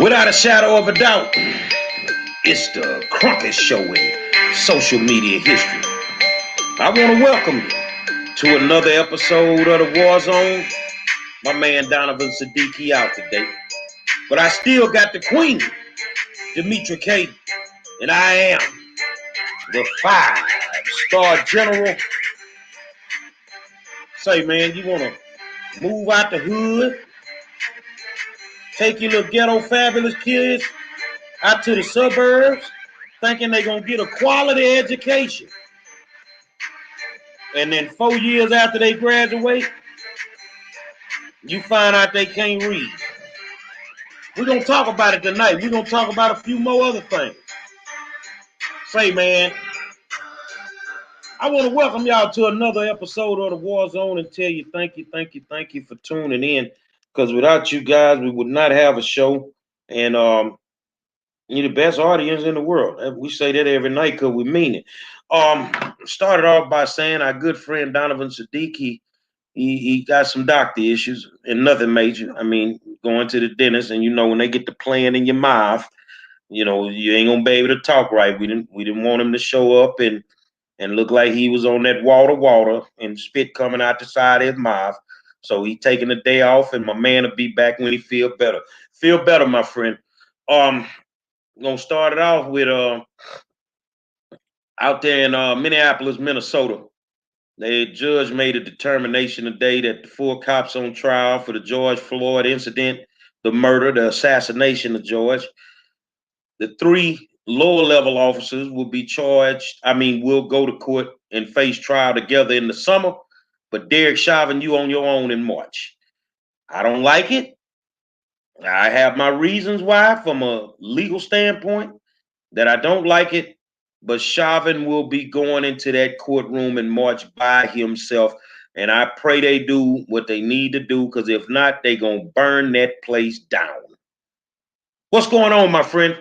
Without a shadow of a doubt, it's the Crumpet Show in social media history. I want to welcome you to another episode of the War Zone. My man Donovan Siddiqui out today. But I still got the queen, Demetra K, and I am the 5-star general. Say, man, you want to move out the hood? Take your little ghetto fabulous kids out to the suburbs thinking they're going to get a quality education. And then 4 years after they graduate, you find out they can't read. We're going to talk about it tonight. We're going to talk about a few more other things. Say, man, I want to welcome y'all to another episode of the War Zone and tell you thank you for tuning in. Because without you guys, we would not have a show. And you're the best audience in the world. We say that every night because we mean it. Started off by saying our good friend Donovan Siddiqui, he got some doctor issues and nothing major. I mean, going to the dentist, and you know when they get the playing in your mouth, you know you ain't gonna be able to talk right. We didn't want him to show up and look like he was on that water and spit coming out the side of his mouth. So he taking a day off, and my man will be back when he feel better. Feel better, my friend. I'm gonna start it off with out there in Minneapolis, Minnesota. The judge made a determination today that the 4 cops on trial for the George Floyd incident, the murder, the assassination of George, the 3 lower level officers will be will go to court and face trial together in the summer. But Derek Chauvin, you on your own in March. I don't like it. I have my reasons why from a legal standpoint that I don't like it. But Chauvin will be going into that courtroom in March by himself. And I pray they do what they need to do, because if not, they're going to burn that place down. What's going on, my friend?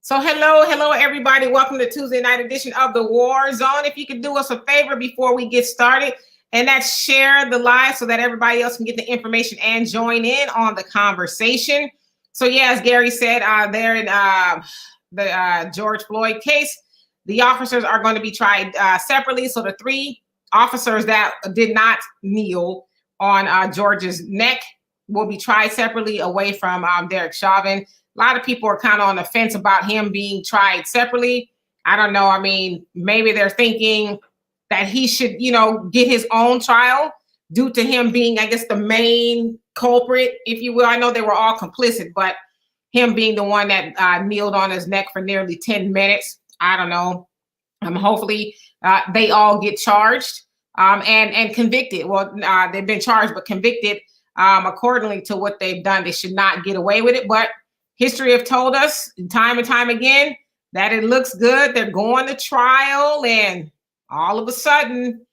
So hello, everybody. Welcome to Tuesday night edition of the War Zone. If you could do us a favor before we get started, and that's share the live so that everybody else can get the information and join in on the conversation. So yeah, as Gary said, there in the George Floyd case, the officers are going to be tried separately. So the 3 officers that did not kneel on George's neck will be tried separately away from Derek Chauvin. A lot of people are kind of on the fence about him being tried separately. I don't know. I mean, maybe they're thinking that he should, get his own trial due to him being, I guess, the main culprit, if you will. I know they were all complicit, but him being the one that kneeled on his neck for nearly 10 minutes. I don't know. Hopefully they all get charged and convicted. Well, they've been charged, but convicted accordingly to what they've done. They should not get away with it. But history have told us time and time again that it looks good. They're going to trial, and all of a sudden,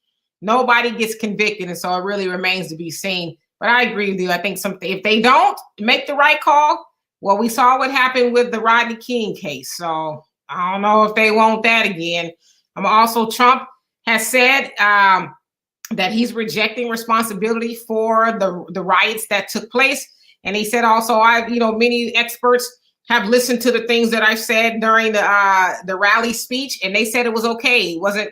nobody gets convicted. And so it really remains to be seen. But I agree with you. I think if they don't make the right call, well, we saw what happened with the Rodney King case. So I don't know if they want that again. Also, Trump has said that he's rejecting responsibility for the riots that took place. And he said also, many experts have listened to the things that I've said during the rally speech, and they said it was okay. It wasn't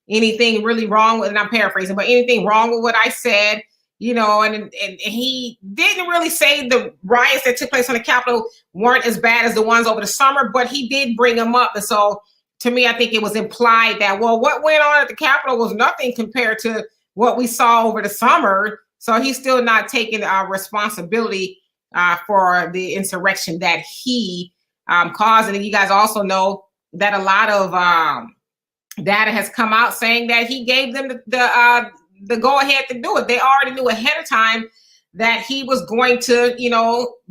anything really wrong with, and I'm paraphrasing, but anything wrong with what I said. And he didn't really say the riots that took place on the Capitol weren't as bad as the ones over the summer, but he did bring them up. And so to me, I think it was implied that, well, what went on at the Capitol was nothing compared to what we saw over the summer. So he's still not taking responsibility for the insurrection that he caused. And you guys also know that a lot of data has come out saying that he gave them the go ahead to do it. They already knew ahead of time that he was going to,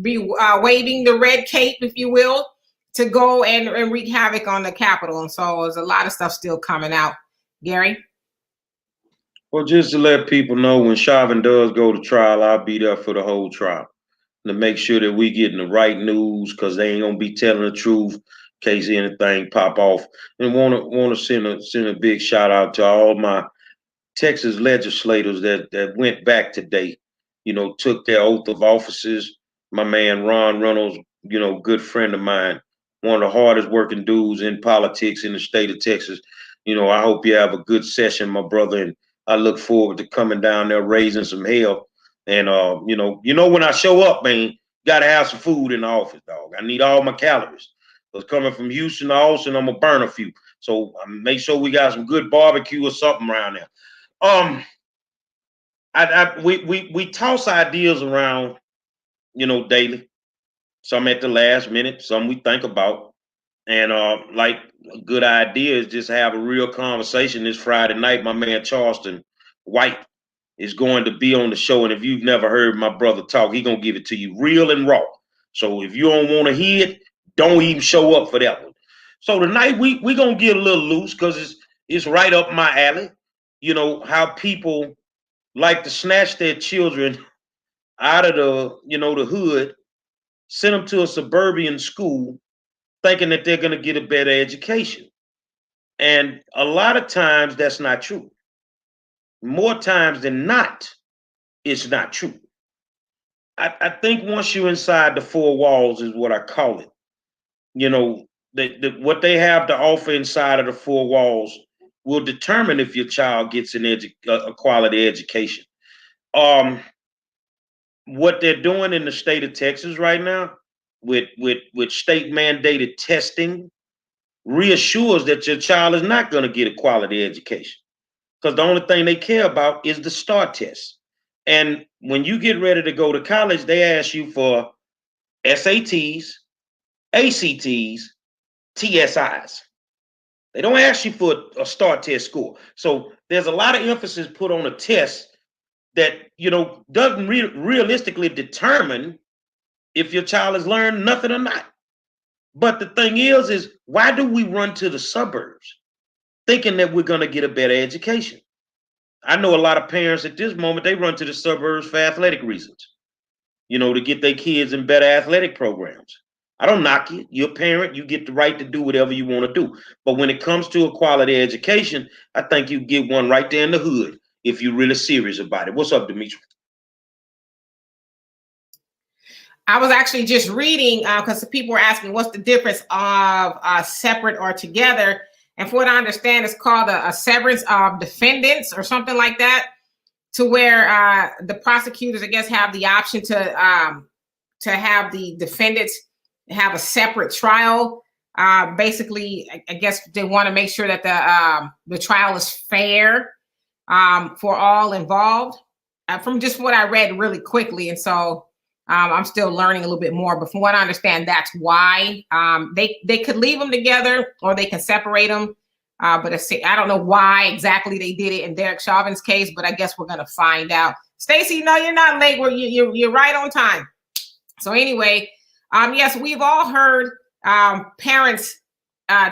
be waving the red cape, if you will, to go and wreak havoc on the Capitol. And so there's a lot of stuff still coming out. Gary? Well, just to let people know, when Chauvin does go to trial, I'll be there for the whole trial to make sure that we getting the right news, because they ain't gonna be telling the truth in case anything pop off. And want to send a big shout out to all my Texas legislators that went back today, took their oath of offices my man Ron Reynolds, good friend of mine, one of the hardest working dudes in politics in the state of Texas. I hope you have a good session, my brother, and I look forward to coming down there raising some hell. And when I show up, man, gotta have some food in the office, dog. I need all my calories. Because coming from Houston to Austin, I'm gonna burn a few. So make sure we got some good barbecue or something around there. We toss ideas around, daily. Some at the last minute, some we think about. And like a good idea is just have a real conversation this Friday night. My man Charleston White is going to be on the show. And if you've never heard my brother talk, he's gonna give it to you real and raw. So if you don't want to hear it, don't even show up for that one. So tonight we gonna get a little loose because it's right up my alley. How people like to snatch their children out of the hood, send them to a suburban school, thinking that they're going to get a better education. And a lot of times that's not true. More times than not, it's not true. I think once you're inside the four walls is what I call it. What they have to offer inside of the four walls will determine if your child gets a quality education. What they're doing in the state of Texas right now with state mandated testing reassures that your child is not going to get a quality education, because the only thing they care about is the STAR test. And when you get ready to go to college, they ask you for SATs, ACTs, TSIs. They don't ask you for a STAR test score. So there's a lot of emphasis put on a test that doesn't realistically determine if your child has learned nothing or not. But the thing is why do we run to the suburbs thinking that we're going to get a better education? I know a lot of parents at this moment, they run to the suburbs for athletic reasons, to get their kids in better athletic programs. I don't knock you. You're a parent. You get the right to do whatever you want to do. But when it comes to a quality education, I think you get one right there in the hood if you're really serious about it. What's up, Demetri? I was actually just reading because people were asking what's the difference of separate or together. And from what I understand, it's called a severance of defendants or something like that, to where the prosecutors, I guess, have the option to have the defendants have a separate trial. Basically, I guess they want to make sure that the trial is fair for all involved. From just what I read really quickly, and so I'm still learning a little bit more. But from what I understand, that's why they could leave them together or they can separate them. But I don't know why exactly they did it in Derek Chauvin's case, but I guess we're going to find out. Stacey, no, you're not late. You're right on time. So anyway, yes, we've all heard parents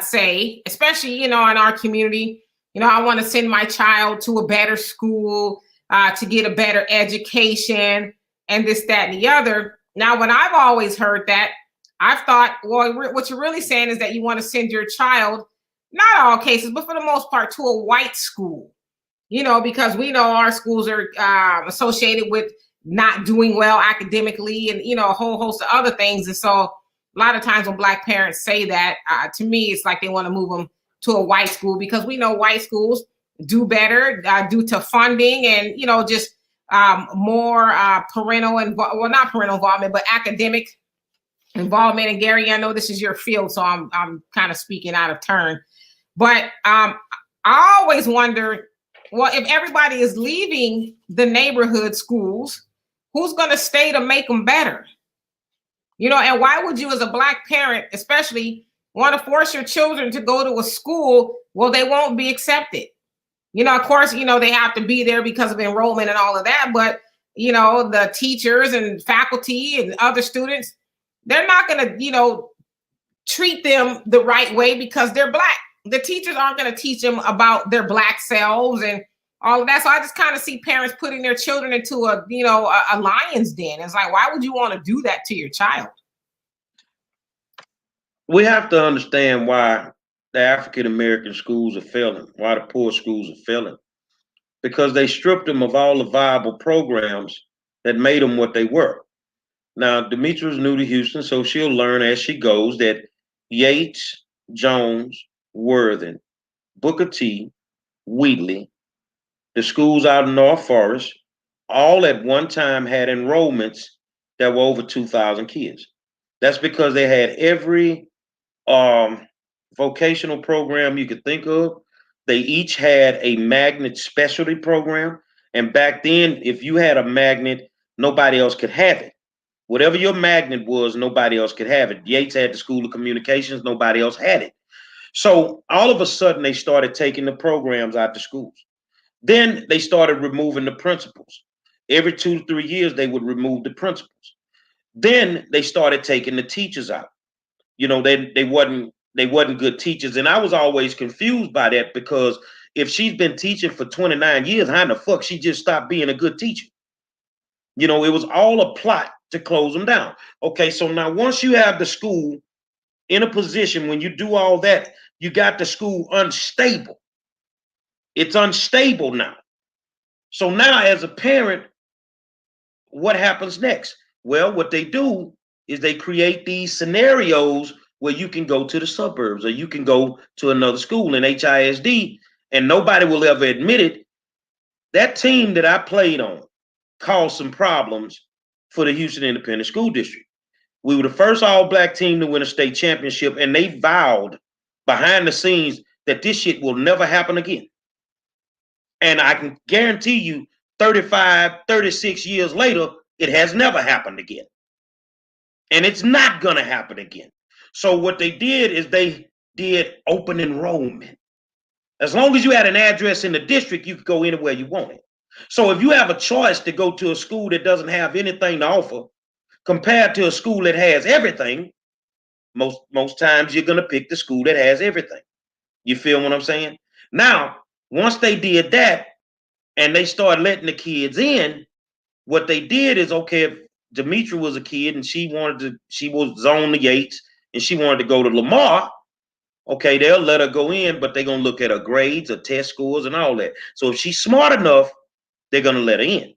say, especially, in our community, I want to send my child to a better school to get a better education and this, that, and the other. Now, when I've always heard that, I've thought, well, what you're really saying is that you want to send your child, not all cases, but for the most part, to a white school, because we know our schools are associated with not doing well academically and, a whole host of other things. And so a lot of times when Black parents say that, to me, it's like they want to move them to a white school, because we know white schools do better due to funding and, just more not parental involvement, but academic involvement. And Gary, I know this is your field, so I'm kind of speaking out of turn. But I always wonder, well, if everybody is leaving the neighborhood schools, who's going to stay to make them better? And why would you, as a Black parent, especially, want to force your children to go to a school? Well, they won't be accepted. Of course, they have to be there because of enrollment and all of that. But, the teachers and faculty and other students, they're not going to, treat them the right way because they're Black. The teachers aren't going to teach them about their Black selves and all of that. So I just kind of see parents putting their children into a lion's den. It's like, why would you want to do that to your child? We have to understand why the African-American schools are failing, why the poor schools are failing, because they stripped them of all the viable programs that made them what they were. Now, Demetra's new to Houston, so she'll learn as she goes that Yates, Jones, Worthing, Booker T, Wheatley, the schools out in North Forest, all at one time had enrollments that were over 2,000 kids. That's because they had every vocational program you could think of. They each had a magnet specialty program. And back then, if you had a magnet, nobody else could have it. Whatever your magnet was, nobody else could have it. Yates had the School of Communications, nobody else had it. So all of a sudden, they started taking the programs out to schools. Then they started removing the principals. Every 2 to 3 years, they would remove the principals. Then they started taking the teachers out. You know, they wasn't good teachers, and I was always confused by that because if she's been teaching for 29 years, how in the fuck she just stopped being a good teacher? You know, it was all a plot to close them down. Okay, so now once you have the school in a position, when you do all that, you got the school unstable. It's unstable now. So now as a parent, what happens next? Well, what they do is they create these scenarios where you can go to the suburbs or you can go to another school in HISD, and nobody will ever admit it. That team that I played on caused some problems for the Houston Independent School District. We were the first all-black team to win a state championship, and they vowed behind the scenes that this shit will never happen again. And I can guarantee you 35, 36 years later, it has never happened again. And it's not going to happen again. So what they did is they did open enrollment. As long as you had an address in the district, you could go anywhere you wanted. So if you have a choice to go to a school that doesn't have anything to offer compared to a school that has everything, most times you're going to pick the school that has everything. You feel what I'm saying? Now, once they did that and they started letting the kids in, what they did is, okay, if Demetra was a kid and she was on the Yates and she wanted to go to Lamar, okay, they'll let her go in, but they're going to look at her grades, her test scores, and all that. So if she's smart enough, they're going to let her in.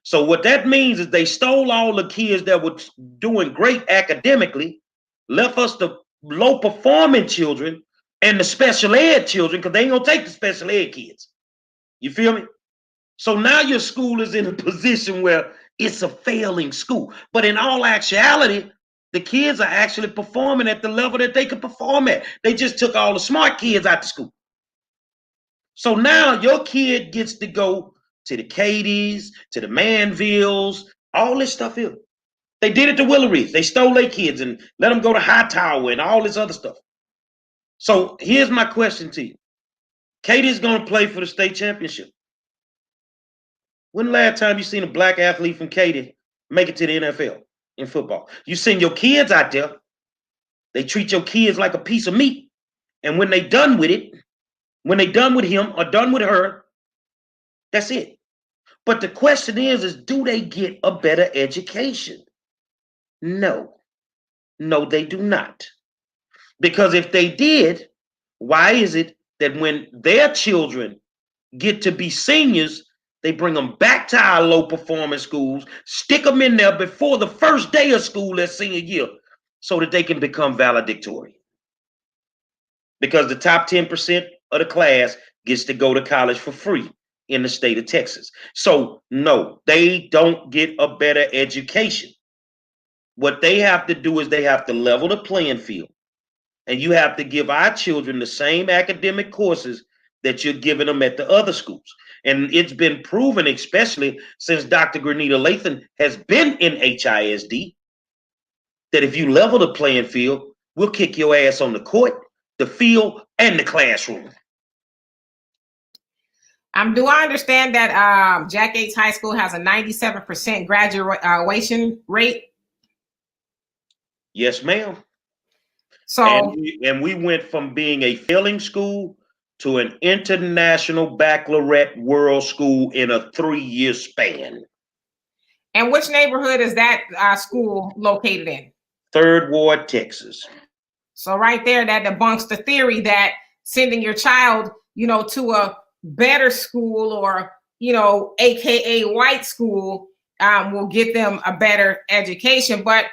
So what that means is they stole all the kids that were doing great academically, left us the low-performing children and the special ed children, because they ain't going to take the special ed kids. You feel me? So now your school is in a position where it's a failing school. But in all actuality, the kids are actually performing at the level that they could perform at. They just took all the smart kids out of school. So now your kid gets to go to the Katie's, to the Manvilles, all this stuff here. They did it to Willeries. They stole their kids and let them go to Hightower and all this other stuff. So here's my question to you. Katie's going to play for the state championship. When the last time you seen a black athlete from Katy make it to the NFL in football? You send your kids out there. They treat your kids like a piece of meat. And when they done with it, when they done with him or done with her, that's it. But the question is do they get a better education? No. No, they do not. Because if they did, why is it that when their children get to be seniors, they bring them back to our low-performing schools, stick them in there before the first day of school their senior year so that they can become valedictorian? Because the top 10% of the class gets to go to college for free in the state of Texas. So, no, they don't get a better education. What they have to do is they have to level the playing field. And you have to give our children the same academic courses that you're giving them at the other schools. And it's been proven, especially since Dr. Grenita Lathan has been in HISD, that if you level the playing field, we'll kick your ass on the court, the field, and the classroom. Do I understand that Jack Yates High School has a 97% graduation rate? Yes, ma'am. So, and we went from being a failing school to an international baccalaureate world school in a 3-year span. And which neighborhood is that school located in? 3rd Ward, Texas. So right there, that debunks the theory that sending your child, to a better school or, AKA white school will get them a better education. But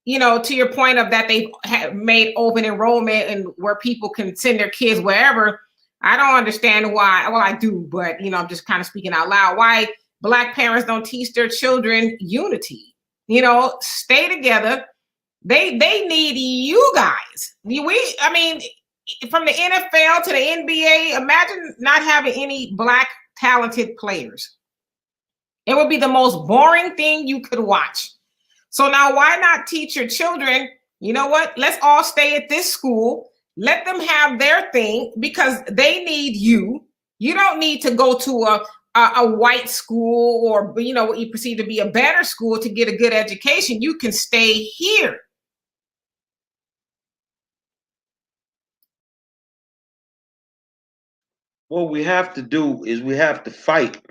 you know, to your point of that they have made open enrollment and where people can send their kids wherever, I don't understand why. Well, I do, but you know, I'm just kind of speaking out loud. Why Black parents don't teach their children unity? You know, stay together. They need you guys. I mean, from the NFL to the NBA, imagine not having any Black talented players. It would be the most boring thing you could watch. So now why not teach your children, you know what, let's all stay at this school. Let them have their thing because they need you. You don't need to go to a white school or, you know, what you perceive to be a better school to get a good education. You can stay here. What we have to do is we have to fight.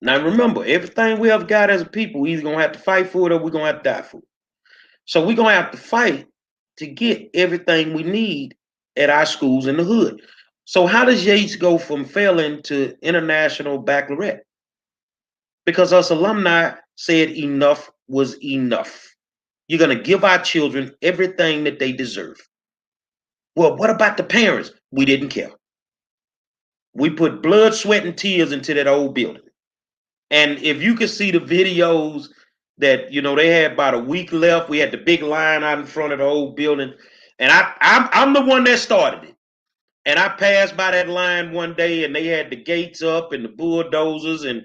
Now remember, everything we have got as a people, we're either gonna have to fight for it or we're gonna have to die for it. So we're gonna have to fight to get everything we need at our schools in the hood. So how does Yates go from failing to international baccalaureate? Because us alumni said enough was enough. You're gonna give our children everything that they deserve. Well, what about the parents? We didn't care. We put blood, sweat, and tears into that old building. And if you could see the videos that, you know, they had about a week left, we had the big line out in front of the old building. And I'm the one that started it. And I passed by that line one day and they had the gates up and the bulldozers. And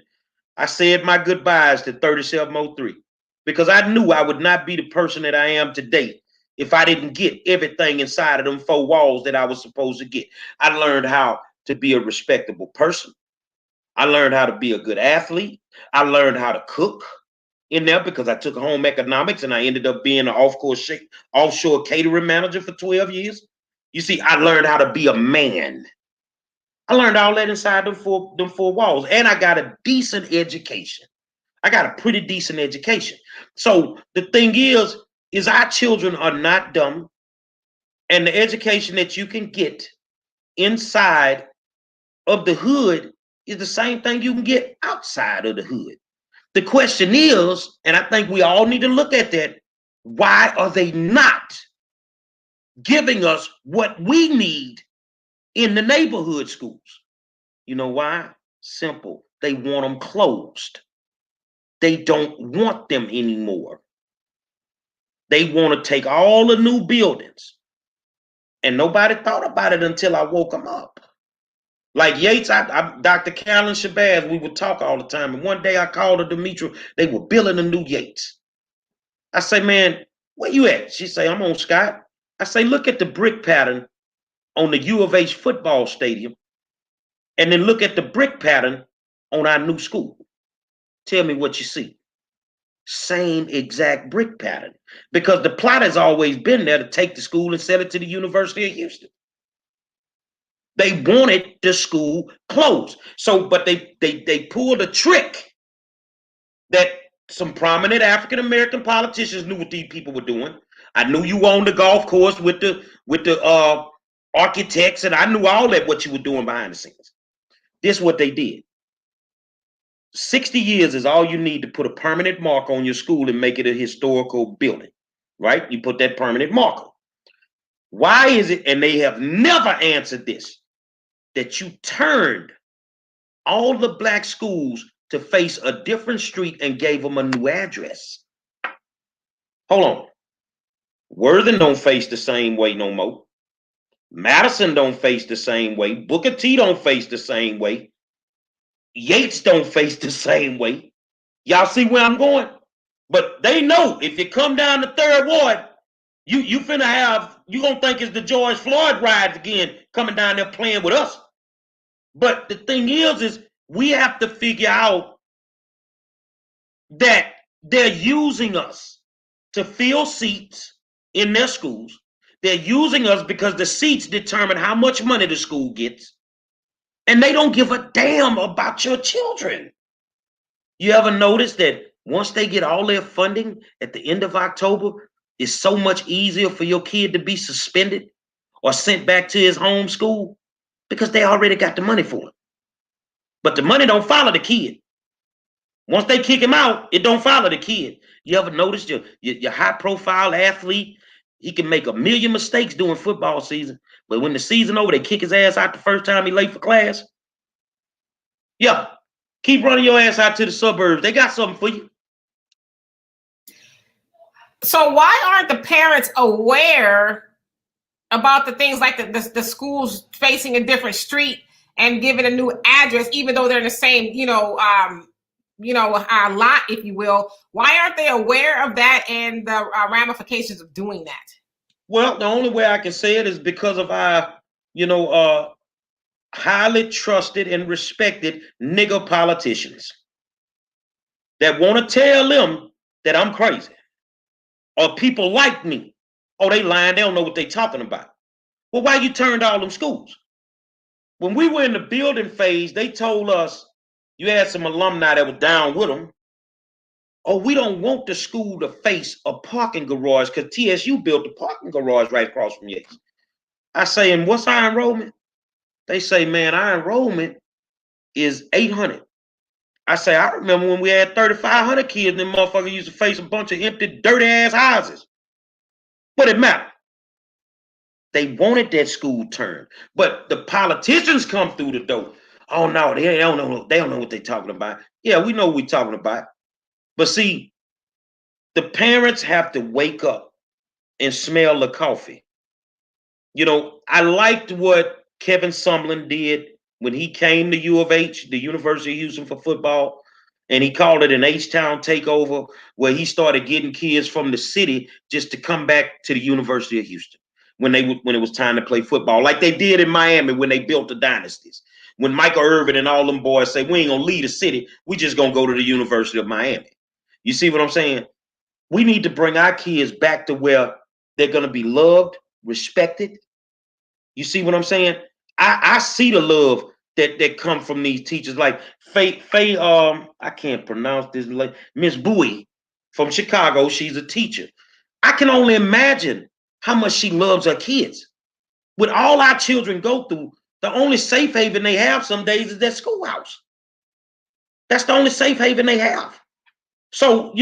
I said my goodbyes to 3703 because I knew I would not be the person that I am today if I didn't get everything inside of them 4 walls that I was supposed to get. I learned how to be a respectable person. I learned how to be a good athlete. I learned how to cook in there because I took home economics and I ended up being an offshore catering manager for 12 years. You see, I learned how to be a man. I learned all that inside them four walls, and I got a decent education. I got a pretty decent education. So the thing is our children are not dumb, and the education that you can get inside of the hood is the same thing you can get outside of the hood. The question is, and I think we all need to look at that, why are they not giving us what we need in the neighborhood schools? You know why? Simple. They want them closed. They don't want them anymore. They want to take all the new buildings. And nobody thought about it until I woke them up. Like Yates, Dr. Carolyn Shabazz, we would talk all the time. And one day I called her, Demetra, they were building a new Yates. I say, man, where you at? She say, I'm on Scott. I say, look at the brick pattern on the U of H football stadium. And then look at the brick pattern on our new school. Tell me what you see. Same exact brick pattern. Because the plot has always been there to take the school and sell it to the University of Houston. They wanted the school closed. So, but they pulled a trick that some prominent African-American politicians knew what these people were doing. I knew you owned the golf course with the architects, and I knew all that what you were doing behind the scenes. This is what they did. 60 years is all you need to put a permanent mark on your school and make it a historical building, right? You put that permanent marker. Why is it, and they have never answered this, that you turned all the black schools to face a different street and gave them a new address? Hold on. Worthing don't face the same way no more. Madison don't face the same way. Booker T don't face the same way. Yates don't face the same way. Y'all see where I'm going? But they know if you come down the 3rd Ward, you gonna think it's the George Floyd riots again coming down there playing with us. But the thing is we have to figure out that they're using us to fill seats in their schools. They're using us because the seats determine how much money the school gets. And they don't give a damn about your children. You ever notice that once they get all their funding at the end of October, it's so much easier for your kid to be suspended or sent back to his home school because they already got the money for it. But the money don't follow the kid. Once they kick him out, it don't follow the kid. You ever notice your high profile athlete? He can make a million mistakes during football season, but when the season over, they kick his ass out the first time he late for class. Yeah, keep running your ass out to the suburbs. They got something for you. So why aren't the parents aware about the things like the schools facing a different street and given a new address, even though they're in the same, lot, if you will? Why aren't they aware of that and the ramifications of doing that? Well, the only way I can say it is because of our, highly trusted and respected nigger politicians that want to tell them that I'm crazy, or people like me. Oh, they lying. They don't know what they talking about. Well, why you turned all them schools? When we were in the building phase, they told us, you had some alumni that were down with them. Oh, we don't want the school to face a parking garage because TSU built a parking garage right across from Yates. I say, and what's our enrollment? They say, man, our enrollment is 800. I say, I remember when we had 3,500 kids and them motherfuckers used to face a bunch of empty, dirty ass houses. But it mattered. They wanted that school turned, but the politicians come through the door. Oh no, they don't know. They don't know what they're talking about. Yeah, we know what we're talking about. But see, the parents have to wake up and smell the coffee. I liked what Kevin Sumlin did when he came to U of H, the University of Houston, for football, and he called it an H-Town takeover, where he started getting kids from the city just to come back to the University of Houston when it was time to play football, like they did in Miami when they built the dynasties. When Michael Irvin and all them boys say, we ain't gonna leave the city, we just gonna go to the University of Miami. You see what I'm saying? We need to bring our kids back to where they're gonna be loved, respected. You see what I'm saying? I see the love that come from these teachers, like Faye, I can't pronounce this, like Miss Bowie from Chicago. She's a teacher. I can only imagine how much she loves her kids. With all our children go through, the only safe haven they have some days is their schoolhouse. That's the only safe haven they have. So,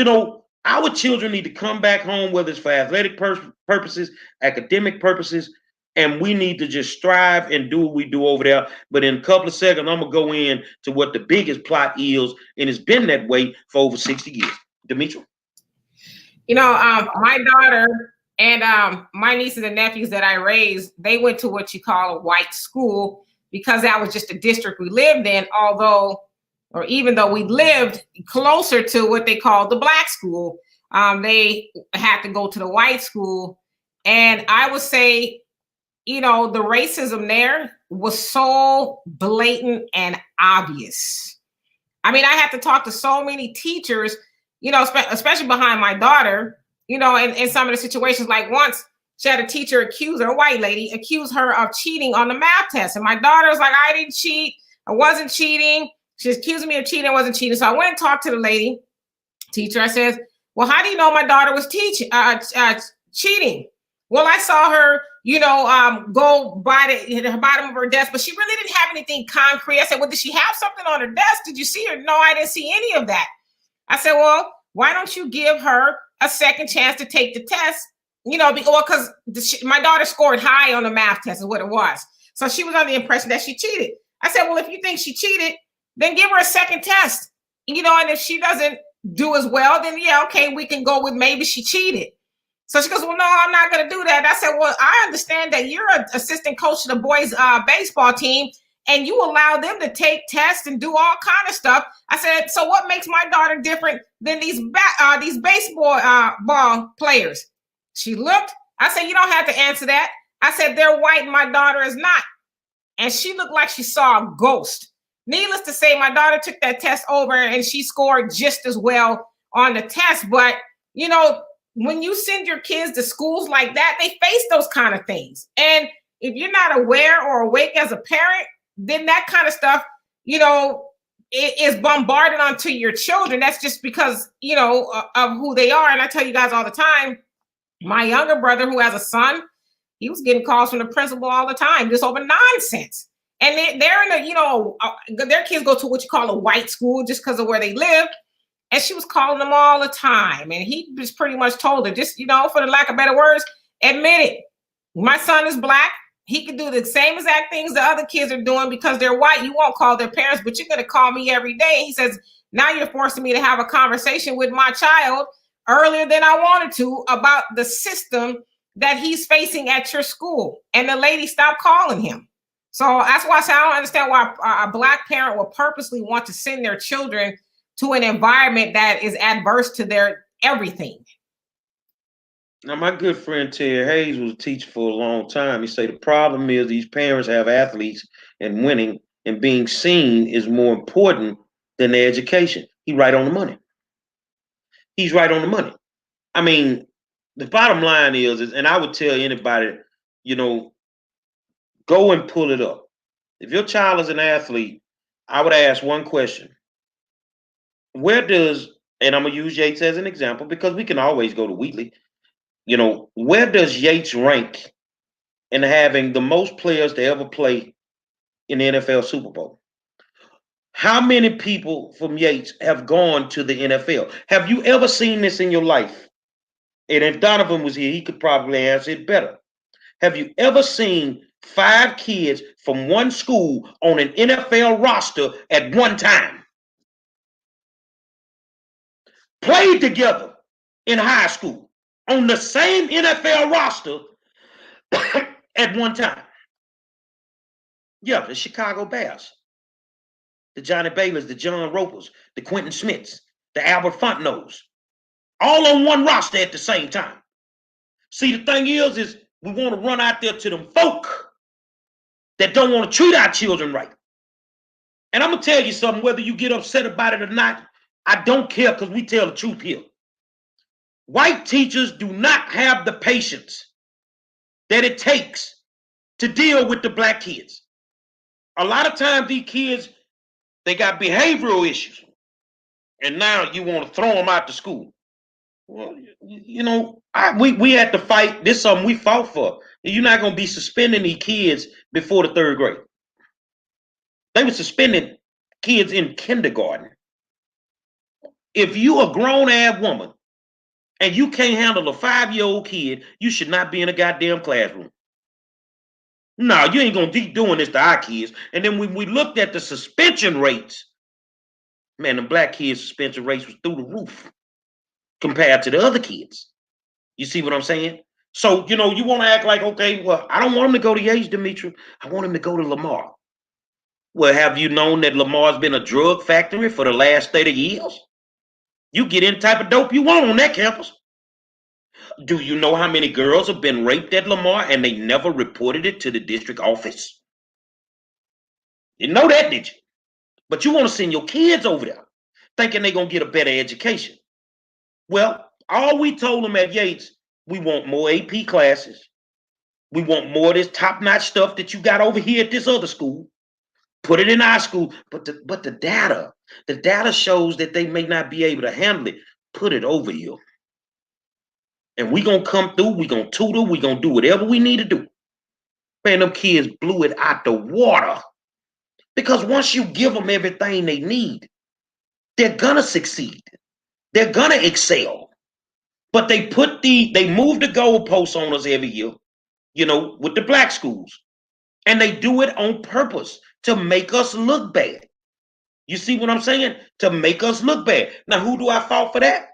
our children need to come back home, whether it's for athletic purposes, academic purposes, and we need to just strive and do what we do over there. But in a couple of seconds, I'm going to go in to what the biggest plot is, and it's been that way for over 60 years. Demetra? My daughter and my nieces and nephews that I raised, they went to what you call a white school because that was just the district we lived in, even though we lived closer to what they called the black school, they had to go to the white school. And I would say, the racism there was so blatant and obvious. I mean, I had to talk to so many teachers, especially behind my daughter, in some of the situations. Like once she had a teacher accuse her, a white lady, accuse her of cheating on the math test. And my daughter was like, I didn't cheat. I wasn't cheating. She accused me of cheating. I wasn't cheating. So I went and talked to the lady teacher. I said, well, how do you know my daughter was cheating? Well, I saw her, go by the bottom of her desk, but she really didn't have anything concrete. I said, well, did she have something on her desk? Did you see her? No, I didn't see any of that. I said, well, why don't you give her a second chance to take the test? Because my daughter scored high on the math test is what it was. So she was under the impression that she cheated. I said, well, if you think she cheated, then give her a second test, and if she doesn't do as well, then yeah, okay, we can go with maybe she cheated. So she goes, well, no, I'm not going to do that. I said, well, I understand that you're an assistant coach to the boys' baseball team, and you allow them to take tests and do all kind of stuff. I said, so what makes my daughter different than these baseball ball players? She looked. I said, you don't have to answer that. I said, they're white and my daughter is not. And she looked like she saw a ghost. Needless to say, my daughter took that test over and she scored just as well on the test. But, when you send your kids to schools like that, they face those kind of things. And if you're not aware or awake as a parent, then that kind of stuff, it is bombarded onto your children. That's just because, of who they are. And I tell you guys all the time, my younger brother who has a son, he was getting calls from the principal all the time, just over nonsense. And they're in their kids go to what you call a white school just because of where they live. And she was calling him all the time. And he just pretty much told her, just, for the lack of better words, admit it. My son is black. He can do the same exact things the other kids are doing because they're white. You won't call their parents, but you're going to call me every day. And he says, now you're forcing me to have a conversation with my child earlier than I wanted to about the system that he's facing at your school. And the lady stopped calling him. So that's why I say I don't understand why a black parent will purposely want to send their children to an environment that is adverse to their everything. Now, my good friend Ted Hayes was a teacher for a long time. He said the problem is these parents have athletes and winning and being seen is more important than their education. He's right on the money. He's right on the money. I mean, the bottom line is, and I would tell anybody, go and pull it up. If your child is an athlete, I would ask one question. Where does, and I'm going to use Yates as an example because we can always go to Wheatley. Where does Yates rank in having the most players to ever play in the NFL Super Bowl? How many people from Yates have gone to the NFL? Have you ever seen this in your life? And if Donovan was here, he could probably answer it better. Have you ever seen 5 kids from one school on an NFL roster at one time? Played together in high school on the same NFL roster at one time. Yeah, the Chicago Bears, the Johnny Baylors, the John Ropers, the Quentin Smiths, the Albert Fontenos, all on one roster at the same time. See, the thing is we want to run out there to them folk that don't want to treat our children right. And I'm going to tell you something, whether you get upset about it or not, I don't care because we tell the truth here. White teachers do not have the patience that it takes to deal with the black kids. A lot of times these kids, they got behavioral issues. And now you want to throw them out to school. Well, we had to fight. This is something we fought for. You're not going to be suspending these kids before the 3rd grade. They were suspending kids in kindergarten. If you a grown-ass woman and you can't handle a 5-year-old kid, you should not be in a goddamn classroom. No, you ain't going to keep doing this to our kids. And then when we looked at the suspension rates, man, the black kids' suspension rates was through the roof compared to the other kids. You see what I'm saying? So, you want to act like, okay, well, I don't want him to go to Yates, Demetri. I want him to go to Lamar. Well, have you known that Lamar's been a drug factory for the last 30 years? You get any type of dope you want on that campus. Do you know how many girls have been raped at Lamar and they never reported it to the district office? You know that, did you? But you want to send your kids over there thinking they're going to get a better education. Well, all we told them at Yates, we want more AP classes. We want more of this top-notch stuff that you got over here at this other school. Put it in our school. But the data shows that they may not be able to handle it. Put it over here. And we're going to come through. We're going to tutor. We're going to do whatever we need to do. Man, them kids blew it out the water. Because once you give them everything they need, they're going to succeed. They're going to excel. But they move the goalposts on us every year, with the black schools. And they do it on purpose to make us look bad. You see what I'm saying? To make us look bad. Now, who do I fault for that?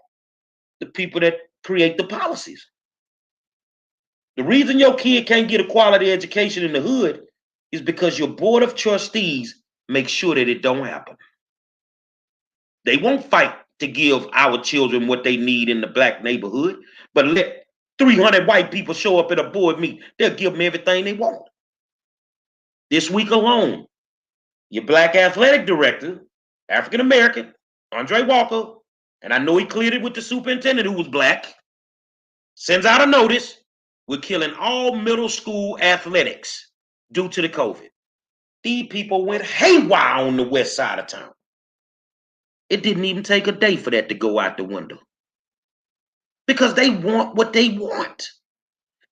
The people that create the policies. The reason your kid can't get a quality education in the hood is because your board of trustees make sure that it don't happen. They won't fight to give our children what they need in the black neighborhood, but let 300 white people show up at a board meeting. They'll give them everything they want. This week alone, your black athletic director, African-American, Andre Walker, and I know he cleared it with the superintendent who was black, sends out a notice, we're killing all middle school athletics due to the COVID. These people went haywire on the west side of town. It didn't even take a day for that to go out the window. Because they want what they want.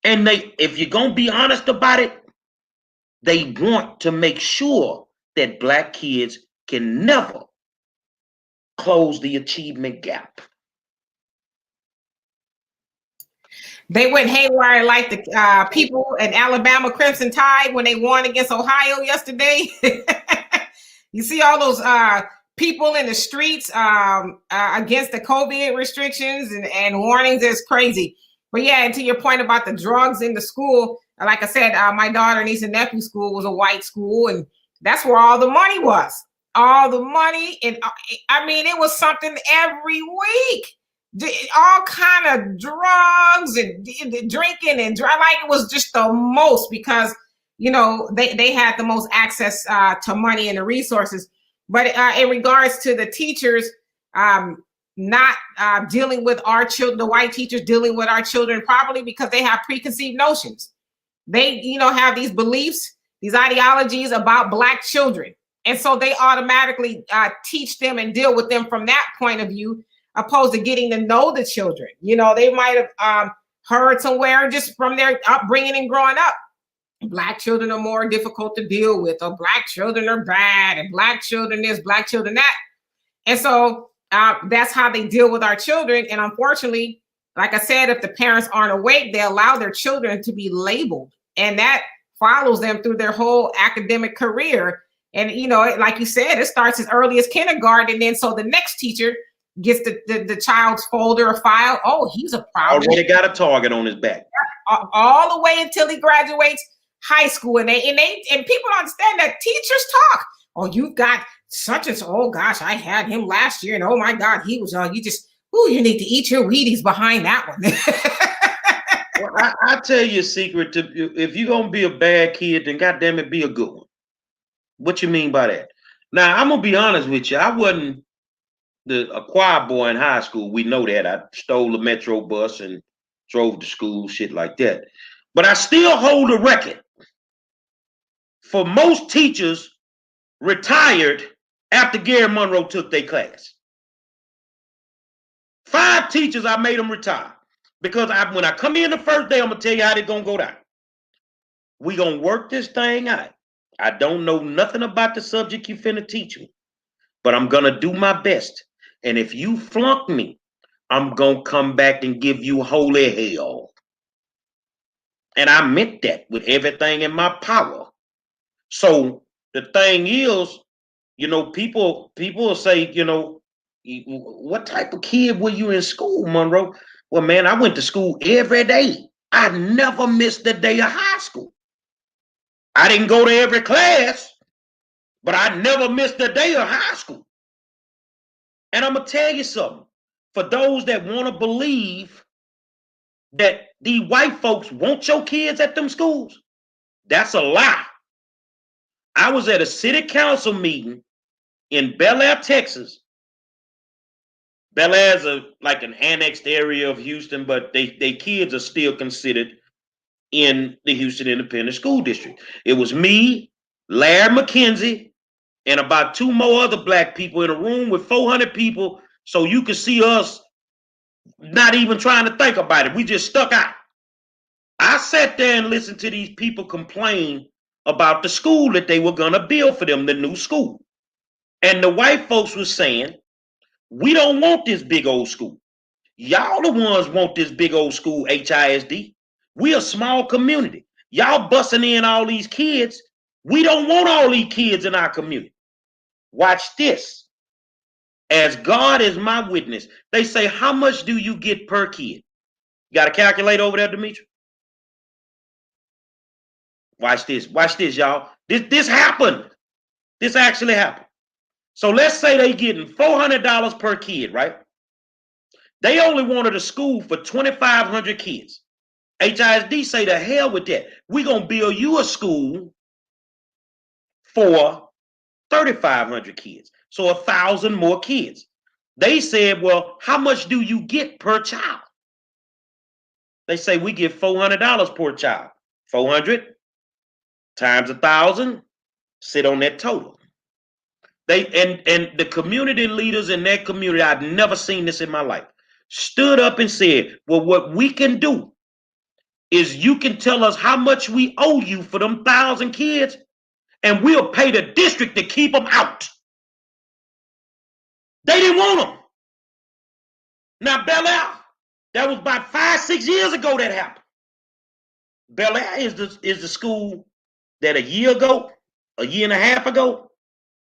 And if you're going to be honest about it, they want to make sure that black kids can never close the achievement gap. They went haywire like the people in Alabama Crimson Tide when they won against Ohio yesterday. You see all those people in the streets against the COVID restrictions and warnings. It's crazy. But yeah, and to your point about the drugs in the school, like I said, my daughter, niece, and nephew school was a white school, and that's where all the money was. All the money, and I mean, it was something every week. All kind of drugs and drinking and like it was just the most, because you know they had the most access to money and the resources. But in regards to the teachers not dealing with our children, the white teachers dealing with our children properly, because they have preconceived notions. They have these beliefs, these ideologies about Black children, and so they automatically teach them and deal with them from that point of view, opposed to getting to know the children. They might have heard somewhere just from their upbringing and growing up, Black children are more difficult to deal with, or Black children are bad, and Black children this, Black children that. And so that's how they deal with our children. And unfortunately, like I said, if the parents aren't awake, they allow their children to be labeled, and that follows them through their whole academic career. And, like you said, it starts as early as kindergarten. And then so the next teacher gets the child's folder or file. Oh, he's a problem. Already got a target on his back. All the way until he graduates high school. And people don't understand that teachers talk. Oh, you've got such and so. Oh gosh, I had him last year, and oh my God, he was you need to eat your Wheaties behind that one. Well, I tell you a secret. If you're gonna be a bad kid, then goddamn it, be a good one. What you mean by that? Now, I'm gonna be honest with you. I wasn't a choir boy in high school. We know that. I stole a Metro bus and drove to school, shit like that. But I still hold a record for most teachers retired after Gary Monroe took their class. 5 teachers, I made them retire. Because when I come in the first day, I'm going to tell you how they're going to go down. We're going to work this thing out. I don't know nothing about the subject you finna teach me, but I'm going to do my best. And if you flunk me, I'm going to come back and give you holy hell. And I meant that with everything in my power. So the thing is, people will say, what type of kid were you in school, Monroe? Well, man, I went to school every day. I never missed a day of high school. I didn't go to every class, but I never missed a day of high school. And I'm going to tell you something. For those that want to believe that the white folks want your kids at them schools, that's a lie. I was at a city council meeting in Bel Air, Texas. Bel Air is like an annexed area of Houston, but they kids are still considered in the Houston Independent School District. It was me, Larry McKenzie, and about 2 more other Black people in a room with 400 people, so you could see us not even trying to think about it. We just stuck out. I sat there and listened to these people complain about the school that they were going to build for them, the new school. And the white folks were saying, we don't want this big old school. Y'all the ones want this big old school, HISD. We a small community. Y'all busting in all these kids. We don't want all these kids in our community. Watch this. As God is my witness, they say, how much do you get per kid? You got a calculator over there, Demetri? Watch this. Watch this, y'all. This happened. This actually happened. So let's say they getting $400 per kid, right? They only wanted a school for 2,500 kids. HISD say the hell with that. We're going to build you a school for 3,500 kids. So 1,000 more kids. They said, well, how much do you get per child? They say we get $400 per child. 400 times 1,000, sit on that total. And the community leaders in that community, I've never seen this in my life, stood up and said, well, what we can do is you can tell us how much we owe you for them 1,000 kids, and we'll pay the district to keep them out. They didn't want them. Now, Bel Air, that was about 5-6 years ago that happened. Bel Air is the school that a year and a half ago,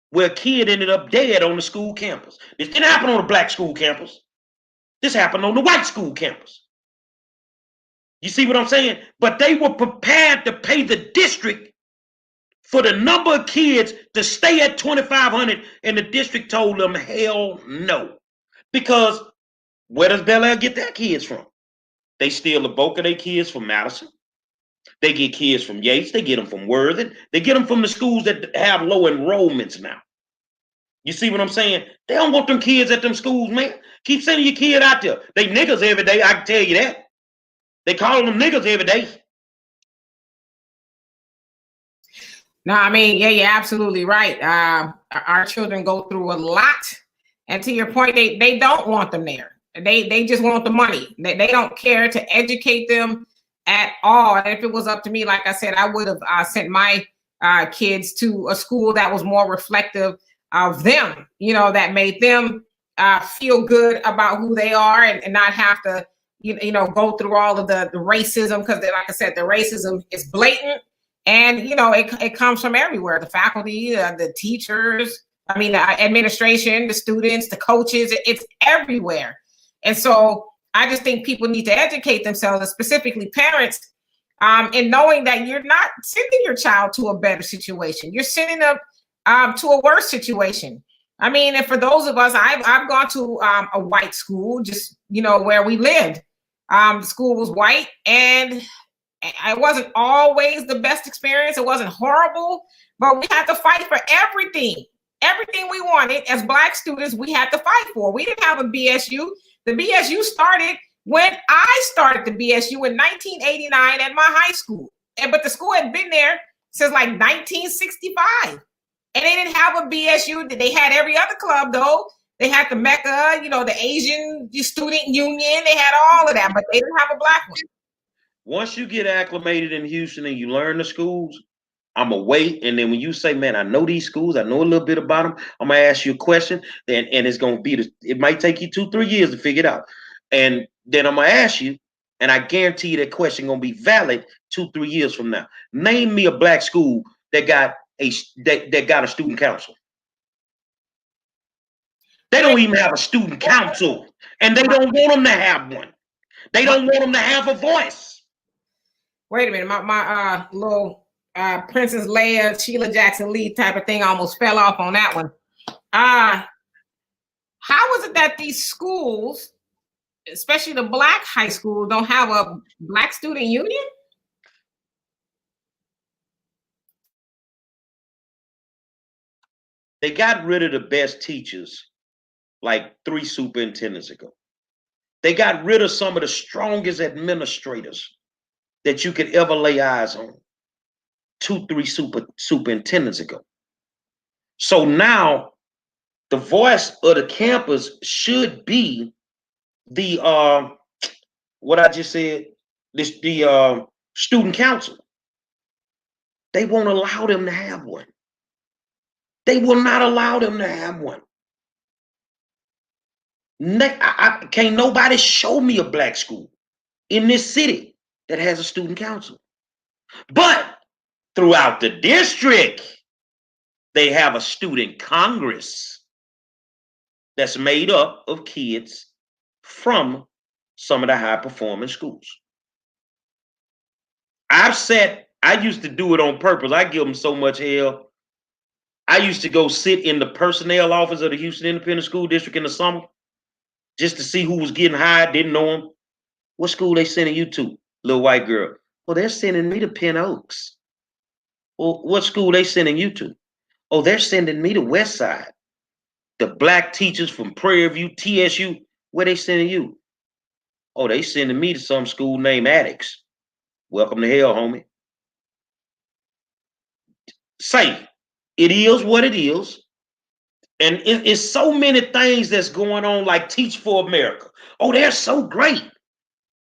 where a kid ended up dead on the school campus. This didn't happen on the black school campus. This happened on the white school campus. You see what I'm saying? But they were prepared to pay the district for the number of kids to stay at 2,500, and the district told them, hell no. Because where does Bel Air get their kids from? They steal the bulk of their kids from Madison. They get kids from Yates. They get them from Worthing. They get them from the schools that have low enrollments now. You see what I'm saying? They don't want them kids at them schools, man. Keep sending your kid out there. They niggas every day, I can tell you that. They call them niggas every day. No, I mean, yeah, you're absolutely right. Our children go through a lot. And to your point, they don't want them there. They just want the money. They don't care to educate them at all. And if it was up to me, like I said, I would have sent my kids to a school that was more reflective of them, you know, that made them feel good about who they are, and not have to, you know, go through all of the racism, because like I said, the racism is blatant. And, you know, it comes from everywhere. The faculty, the teachers, I mean, the administration, the students, the coaches, it's everywhere. And so I just think people need to educate themselves, and specifically parents, in knowing that you're not sending your child to a better situation. You're sending them to a worse situation. I mean, and for those of us, I've gone to a white school, just, you know, where we lived. The school was white, and it wasn't always the best experience. It wasn't horrible, but we had to fight for everything. Everything we wanted as Black students, we had to fight for. We didn't have a BSU. The BSU started when I started the BSU in 1989 at my high school. But the school had been there since like 1965. And they didn't have a BSU. They had every other club, though. They had the Mecca, you know, the Asian Student Union. They had all of that, but they didn't have a Black one. Once you get acclimated in Houston and you learn the schools, I'm going to wait. And then when you say, man, I know these schools, I know a little bit about them, I'm going to ask you a question. And it's going to be, it might take you 2-3 years to figure it out. And then I'm going to ask you, and I guarantee you that question going to be valid 2-3 years from now. Name me a Black school that got a student council. They don't even have a student council, and they don't want them to have one. They don't want them to have a voice. Wait a minute, my little Princess Leia, Sheila Jackson Lee type of thing almost fell off on that one. How is it that these schools, especially the Black high schools, don't have a Black student union? They got rid of the best teachers like 3 superintendents ago. They got rid of some of the strongest administrators that you could ever lay eyes on 2-3 superintendents ago. So now the voice of the campus should be the what I just said, the student council. They won't allow them to have one. They will not allow them to have one. Can't nobody show me a Black school in this city that has a student council. But throughout the district, they have a student congress that's made up of kids from some of the high performing schools. I used to do it on purpose. I give them so much hell. I used to go sit in the personnel office of the Houston Independent School District in the summer just to see who was getting hired, didn't know them. What school they sending you to, little white girl? Well, they're sending me to Penn Oaks. Well, what school they sending you to? Oh, they're sending me to West Side. The Black teachers from Prairie View, TSU, where they sending you? Oh, they sending me to some school named Addicts. Welcome to hell, homie. Say, it is what it is. And it's so many things that's going on, like Teach for America. Oh, they're so great.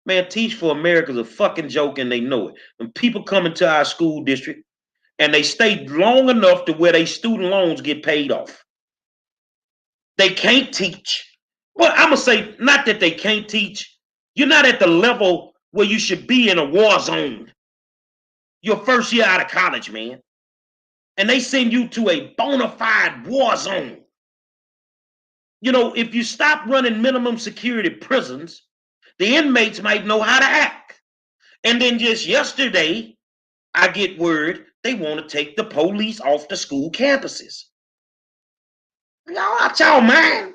Man, Teach for America is a fucking joke, and they know it. When people come into our school district and they stay long enough to where their student loans get paid off. They can't teach. Well, I'm going to say, not that they can't teach. You're not at the level where you should be in a war zone. Your first year out of college, man. And they send you to a bona fide war zone. You know, if you stop running minimum security prisons, the inmates might know how to act. And then just yesterday, I get word they want to take the police off the school campuses. Y'all out y'all mind?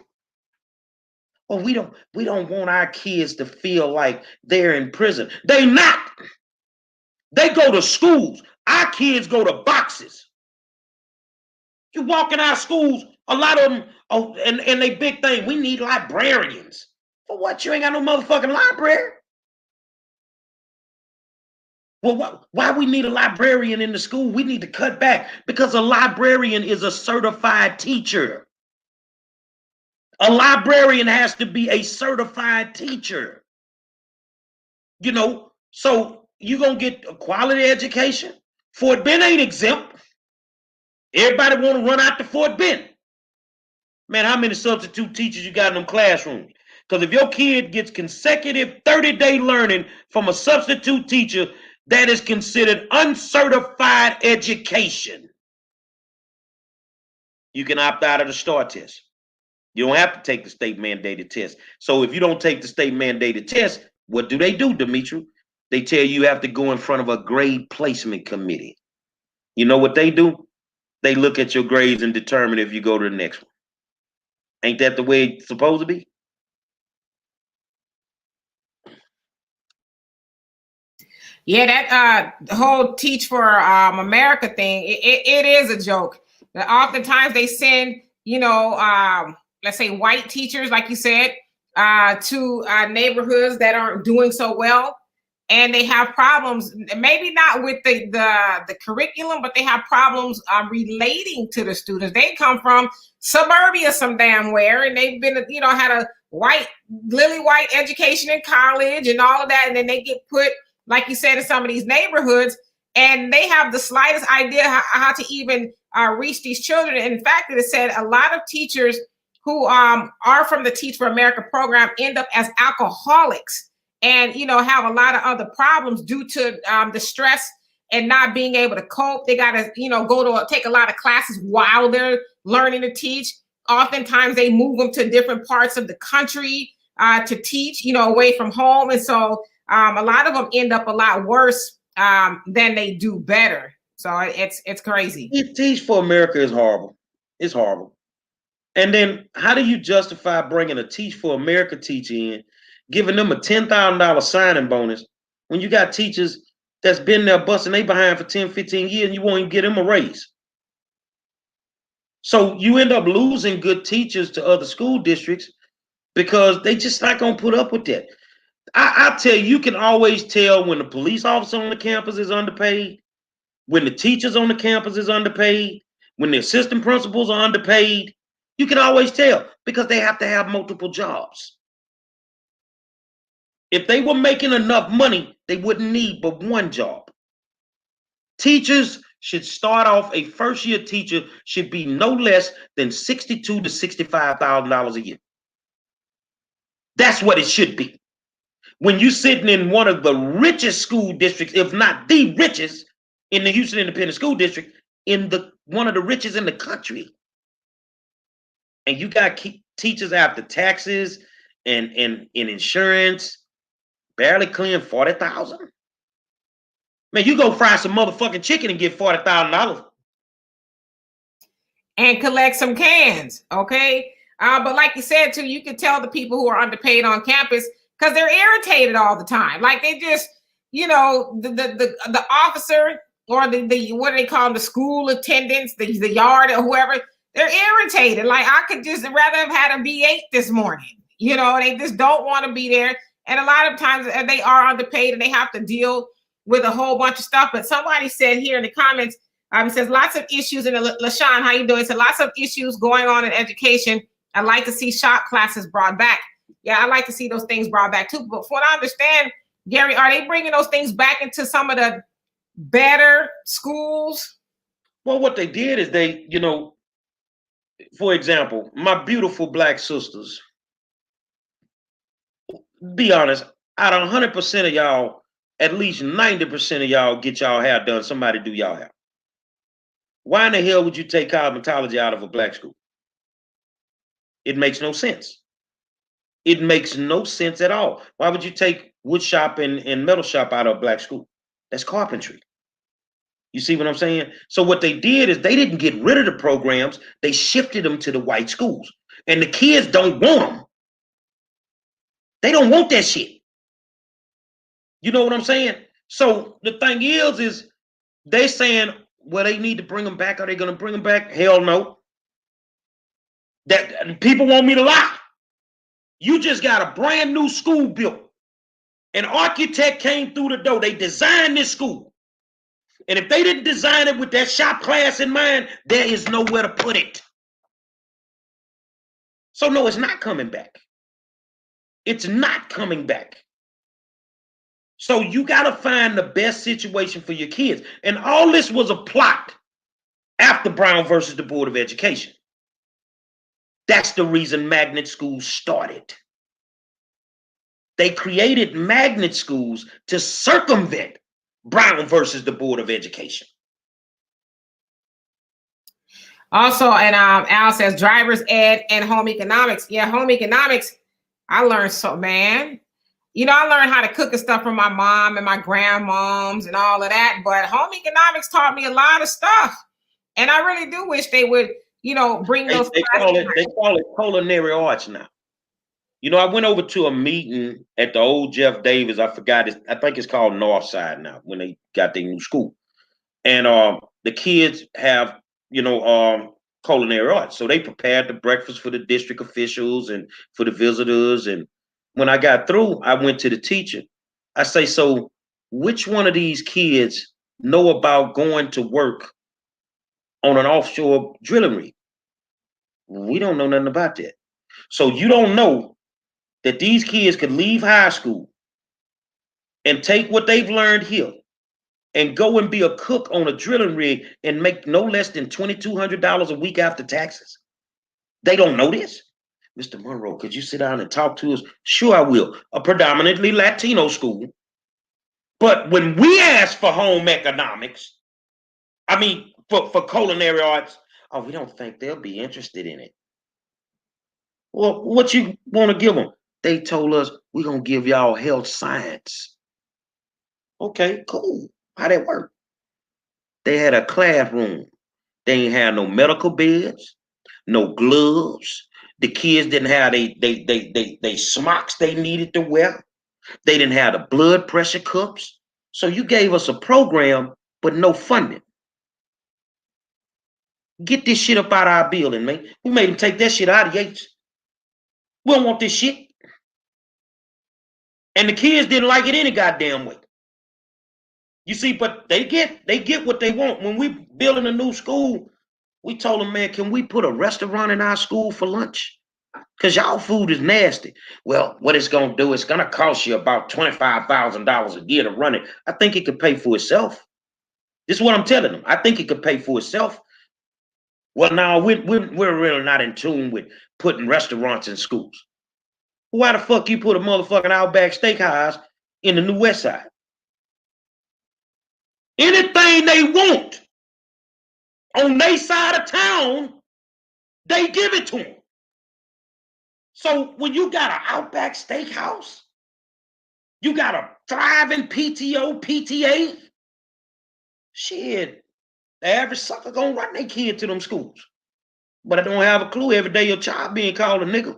Well, we don't want our kids to feel like they're in prison. They not. They go to schools. Our kids go to boxes. You walk in our schools, a lot of them, and they big thing, we need librarians. For what? You ain't got no motherfucking library. Well, why we need a librarian in the school? We need to cut back because a librarian is a certified teacher. A librarian has to be a certified teacher. You know, so you're going to get a quality education. Fort Bend ain't exempt. Everybody want to run out to Fort Bend. Man, how many substitute teachers you got in them classrooms? Because if your kid gets consecutive 30-day learning from a substitute teacher, that is considered uncertified education. You can opt out of the STAR test. You don't have to take the state mandated test. So if you don't take the state mandated test, what do, Demetri? They tell you have to go in front of a grade placement committee. You know what they do? They look at your grades and determine if you go to the next one. Ain't that the way it's supposed to be? Yeah, that whole Teach for America thing, it is a joke. Oftentimes they send, you know, let's say white teachers, like you said, to neighborhoods that aren't doing so well. And they have problems, maybe not with the curriculum, but they have problems relating to the students. They come from suburbia some damn where, and they've been, you know, had a lily white education in college and all of that. And then they get put, like you said, in some of these neighborhoods, and they have the slightest idea how to even reach these children. And in fact, it said a lot of teachers who are from the Teach for America program end up as alcoholics. And, you know, have a lot of other problems due to the stress and not being able to cope. They got to, you know, take a lot of classes while they're learning to teach. Oftentimes they move them to different parts of the country to teach, you know, away from home. And so a lot of them end up a lot worse than they do better. So it's crazy. Teach for America is horrible. It's horrible. And then how do you justify bringing a Teach for America teacher in, giving them a $10,000 signing bonus when you got teachers that's been there busting they behind for 10, 15 years and you won't even get them a raise? So you end up losing good teachers to other school districts because they just not going to put up with that. I tell you, you can always tell when the police officer on the campus is underpaid, when the teachers on the campus is underpaid, when the assistant principals are underpaid. You can always tell because they have to have multiple jobs. If they were making enough money, they wouldn't need but one job. Teachers should start off, a first-year teacher should be no less than $62,000 to $65,000 a year. That's what it should be. When you're sitting in one of the richest school districts, if not the richest, in the Houston Independent School District, one of the richest in the country, and you got teachers after taxes and insurance barely clearing $40,000. Man, you go fry some motherfucking chicken and get $40,000 and collect some cans, okay? But like you said too, you can tell the people who are underpaid on campus because they're irritated all the time. Like they just, you know, the officer or the what do they call them, the school attendants, the yard or whoever, they're irritated. Like I could just rather have had a V8 this morning. You know, they just don't want to be there. And a lot of times they are underpaid and they have to deal with a whole bunch of stuff. But somebody said here in the comments, it says lots of issues. And LaShawn, how you doing? It said lots of issues going on in education. I'd like to see shop classes brought back. Yeah, I like to see those things brought back too. But from what I understand, Gary, are they bringing those things back into some of the better schools? Well, what they did is they, you know, for example, my beautiful black sisters, be honest, out of 100% of y'all, at least 90% of y'all get y'all hair done. Somebody do y'all hair. Why in the hell would you take cosmetology out of a black school? It makes no sense. It makes no sense at all. Why would you take wood shop and metal shop out of a black school? That's carpentry. You see what I'm saying? So what they did is they didn't get rid of the programs. They shifted them to the white schools. And the kids don't want them. They don't want that shit. You know what I'm saying? So the thing is they saying, well, they need to bring them back. Are they going to bring them back? Hell no. That people want me to lie. You just got a brand new school built. An architect came through the door. They designed this school. And if they didn't design it with that shop class in mind, there is nowhere to put it. So no, it's not coming back. It's not coming back. So you got to find the best situation for your kids. And all this was a plot after Brown versus the Board of Education. That's the reason magnet schools started. They created magnet schools to circumvent Brown versus the Board of Education. Also, and Al says driver's ed and home economics. Yeah, home economics. I learned man. You know, I learned how to cook and stuff from my mom and my grandmoms and all of that. But home economics taught me a lot of stuff, and I really do wish they would, you know, bring those. They call it culinary arts now. You know, I went over to a meeting at the old Jeff Davis. I forgot it. I think it's called Northside now when they got their new school. And the kids have, you know, culinary arts. So they prepared the breakfast for the district officials and for the visitors. And when I got through, I went to the teacher. I say, so which one of these kids know about going to work on an offshore drilling rig? We don't know nothing about that. So you don't know that these kids could leave high school and take what they've learned here and go and be a cook on a drilling rig and make no less than $2,200 a week after taxes. They don't know this. Mr. Monroe, could you sit down and talk to us? Sure, I will. A predominantly Latino school. But when we ask for home economics, I mean, for culinary arts, oh, we don't think they'll be interested in it. Well, what you want to give them? They told us, we're going to give y'all health science. Okay, cool. How that work? They had a classroom. They ain't had no medical beds, no gloves. The kids didn't have they smocks they needed to wear. They didn't have the blood pressure cups. So you gave us a program, but no funding. Get this shit up out of our building, man. We made them take that shit out of Yates. We don't want this shit. And the kids didn't like it any goddamn way. You see, but they get what they want. When we building a new school, we told them, man, can we put a restaurant in our school for lunch? Because y'all food is nasty. Well, what it's going to do, it's going to cost you about $25,000 a year to run it. I think it could pay for itself. This is what I'm telling them. I think it could pay for itself. Well, now we're really not in tune with putting restaurants in schools. Why the fuck you put a motherfucking Outback Steakhouse in the New West Side? Anything they want on their side of town, they give it to them. So when you got an Outback Steakhouse, you got a thriving PTO, PTA, shit, the average sucker gonna run their kid to them schools. But I don't have a clue every day your child being called a nigga.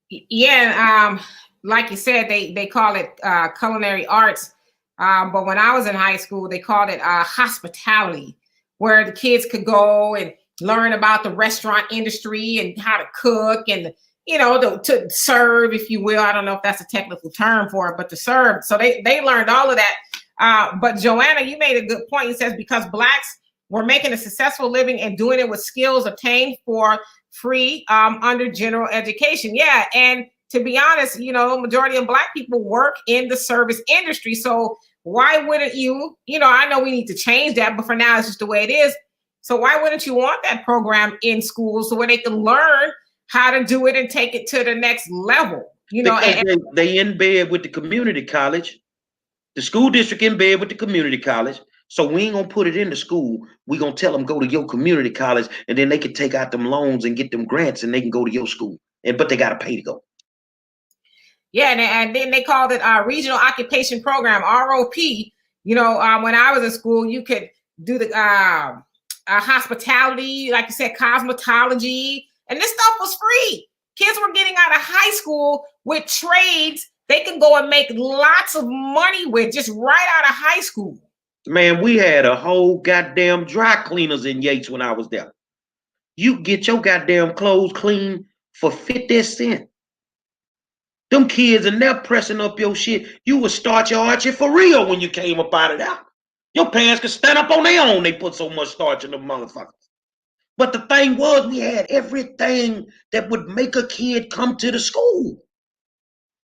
Yeah, like you said, they call it culinary arts. But when I was in high school, they called it hospitality, where the kids could go and learn about the restaurant industry and how to cook and, you know, to serve, if you will. I don't know if that's a technical term for it, but to serve. So they learned all of that. But Joanna, you made a good point. It says because Blacks were making a successful living and doing it with skills obtained for free under general education. Yeah. And to be honest, you know, majority of Black people work in the service industry. So why wouldn't you, you know, I know we need to change that, but for now, it's just the way it is. So why wouldn't you want that program in schools so where they can learn how to do it and take it to the next level? You know, because they in bed with the community college, the school district in bed with the community college. So we ain't gonna put it in the school. We gonna tell them go to your community college, and then they can take out them loans and get them grants, and they can go to your school. But they gotta pay to go. Yeah, and then they called it Regional Occupation Program, ROP. You know, when I was in school, you could do the hospitality, like you said, cosmetology, and this stuff was free. Kids were getting out of high school with trades they can go and make lots of money with just right out of high school. Man, we had a whole goddamn dry cleaners in Yates when I was there. You get your goddamn clothes clean for 50 cents. Them kids and they're pressing up your shit. You would start your archie for real when you came up out of there. Your parents could stand up on their own. They put so much starch in them motherfuckers. But the thing was, we had everything that would make a kid come to the school.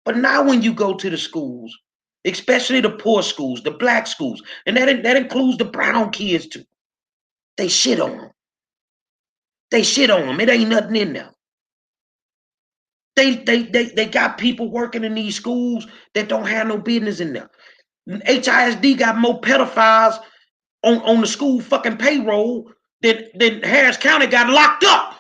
But now when you go to the schools, especially the poor schools, the black schools, and that includes the brown kids too, they shit on them. They shit on them. It ain't nothing in there. They got people working in these schools that don't have no business in there. HISD got more pedophiles on the school fucking payroll than Harris County got locked up.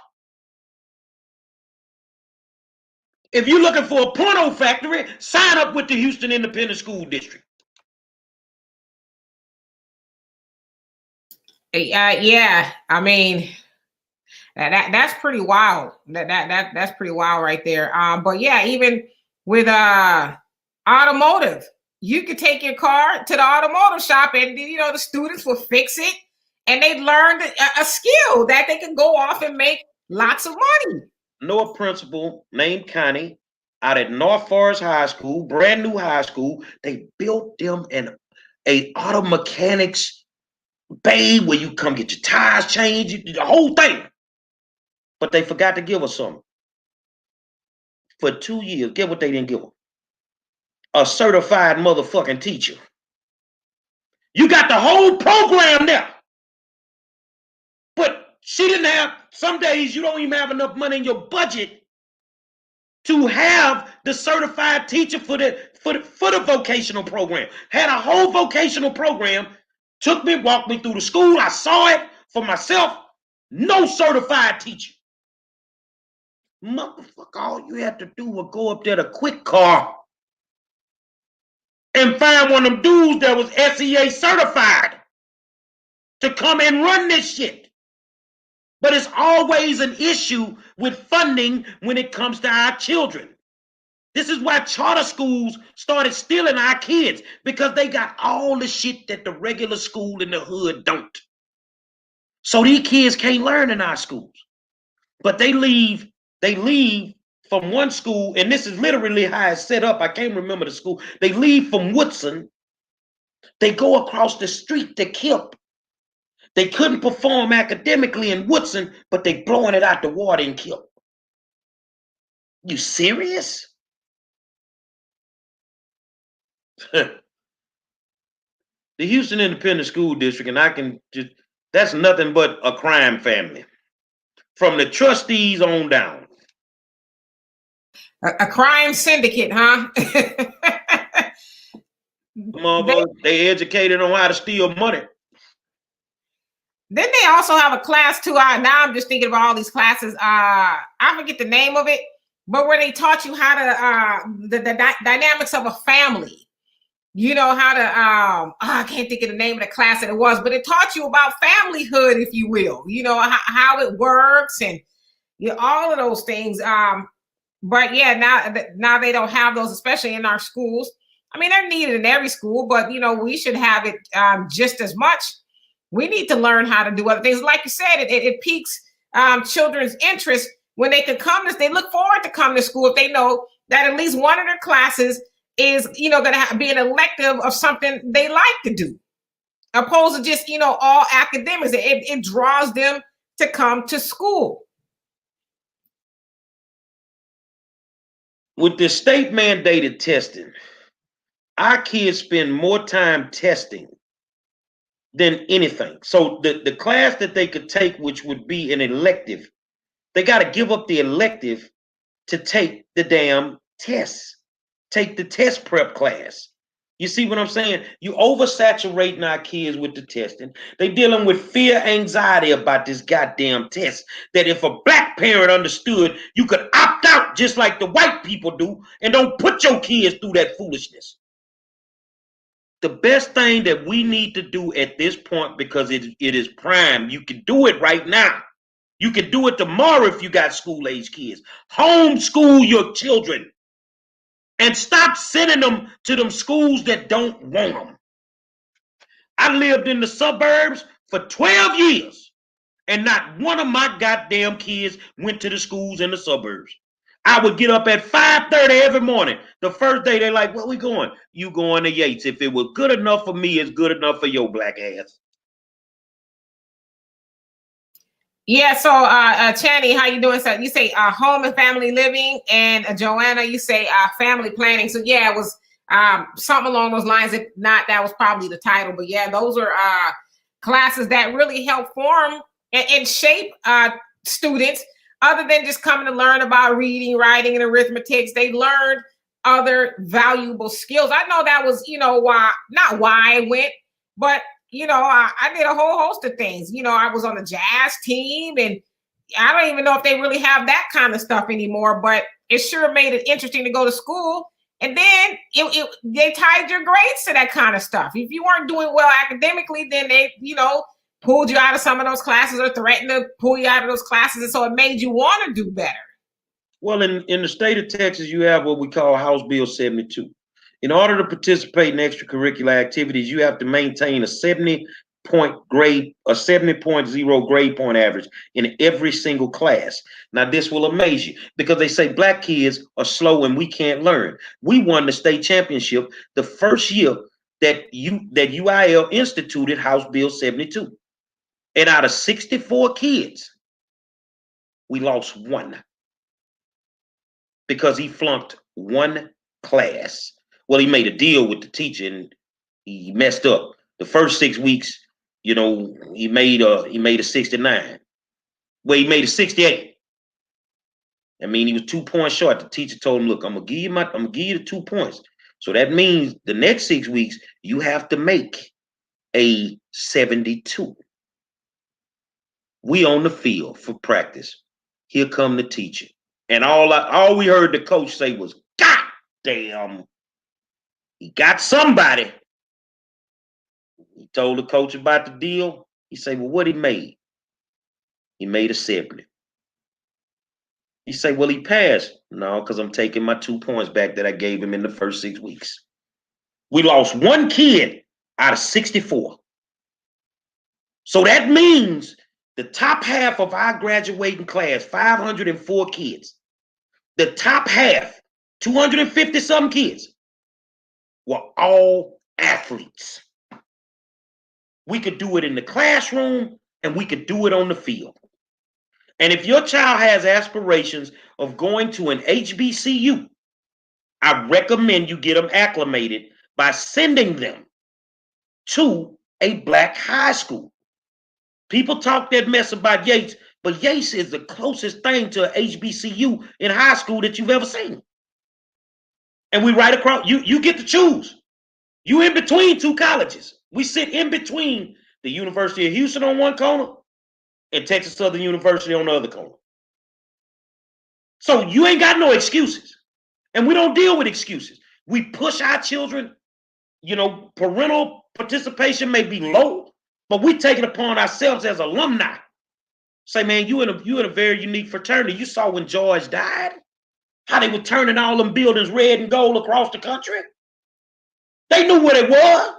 If you're looking for a porno factory, sign up with the Houston Independent School District. Yeah, I mean, that's pretty wild. That's pretty wild right there. But yeah, even with Automotive, you could take your car to the automotive shop, and the students will fix it, and they learned a skill that they can go off and make lots of money. Know a principal named Connie out at North Forest High School, brand new high school. They built them a auto mechanics bay where you come get your tires changed, the whole thing. But they forgot to give us something. For 2 years, get what they didn't give them? A certified motherfucking teacher. You got the whole program there. But she didn't have, some days you don't even have enough money in your budget to have the certified teacher for the vocational program. Had a whole vocational program, walked me through the school. I saw it for myself. No certified teacher. Motherfucker, all you had to do was go up there to Quick Car and find one of them dudes that was SEA certified to come and run this shit. But it's always an issue with funding when it comes to our children. This is why charter schools started stealing our kids, because they got all the shit that the regular school in the hood don't. So these kids can't learn in our schools. But they leave from one school, and this is literally how it's set up. I can't remember the school. They leave from Woodson. They go across the street to Kip. They couldn't perform academically in Woodson, but they blowing it out the water in Kip. You serious? The Houston Independent School District, and that's nothing but a crime family. From the trustees on down. A crime syndicate, huh? They educated on how to steal money. Then they also have a class too. Now I'm just thinking about all these classes. I forget the name of it, but where they taught you how to the dynamics of a family. You know how to I can't think of the name of the class that it was, but it taught you about familyhood, if you will. You know how it works and all of those things. But yeah, now they don't have those, especially in our schools. I mean, they're needed in every school, but we should have it just as much. We need to learn how to do other things. Like you said, it piques children's interest when they can come. They look forward to coming to school if they know that at least one of their classes is, going to be an elective of something they like to do, opposed to just, all academics. It draws them to come to school. With the state mandated testing, our kids spend more time testing than anything. So the class that they could take, which would be an elective, they got to give up the elective to take the damn tests, take the test prep class. You see what I'm saying? You oversaturating our kids with the testing. They dealing with fear, anxiety about this goddamn test. That if a black parent understood, you could opt out just like the white people do, and don't put your kids through that foolishness. The best thing that we need to do at this point, because it is prime, you can do it right now. You can do it tomorrow if you got school-age kids. Homeschool your children. And stop sending them to them schools that don't want them. I lived in the suburbs for 12 years, and not one of my goddamn kids went to the schools in the suburbs. I would get up at 5:30 every morning. The first day, they're like, where we going? You going to Yates. If it was good enough for me, it's good enough for your black ass. Yeah, so Channy, how you doing? So you say home and family living, and Joanna, you say family planning. So yeah, it was something along those lines. If not, that was probably the title. But yeah, those are classes that really help form and shape students. Other than just coming to learn about reading, writing, and arithmetic, they learned other valuable skills. I know that was, not why I went, but I did a whole host of things. I was on the jazz team, and I don't even know if they really have that kind of stuff anymore, but it sure made it interesting to go to school. And then they tied your grades to that kind of stuff. If you weren't doing well academically, then they, pulled you out of some of those classes or threatened to pull you out of those classes. And so it made you want to do better. Well, in the state of Texas, you have what we call House Bill 72. In order to participate in extracurricular activities, you have to maintain a 70.0 grade point average in every single class. Now, this will amaze you because they say black kids are slow and we can't learn. We won the state championship the first year that UIL instituted House Bill 72. And out of 64 kids, we lost one because he flunked one class. Well, he made a deal with the teacher and he messed up. The first 6 weeks, he made a 69. Well, he made a 68. I mean, he was 2 points short. The teacher told him, "Look, I'm gonna give you the 2 points. So that means the next 6 weeks you have to make a 72." We on the field for practice. Here come the teacher, and all we heard the coach say was, "God damn, he got somebody." He told the coach about the deal. He said, "Well, what he made?" He made a 70. He said, "Well, he passed." "No, because I'm taking my 2 points back that I gave him in the first 6 weeks." We lost one kid out of 64. So that means the top half of our graduating class, 504 kids, the top half, 250 some kids, were all athletes. We could do it in the classroom and we could do it on the field. And if your child has aspirations of going to an HBCU, I recommend you get them acclimated by sending them to a black high school. People talk that mess about Yates, but Yates is the closest thing to an HBCU in high school that you've ever seen. And we right across, you get to choose. You in between two colleges. We sit in between the University of Houston on one corner and Texas Southern University on the other corner. So you ain't got no excuses. And we don't deal with excuses. We push our children, parental participation may be low, but we take it upon ourselves as alumni. Say, man, you in a very unique fraternity. You saw when George died, how they were turning all them buildings red and gold across the country. They knew what it was.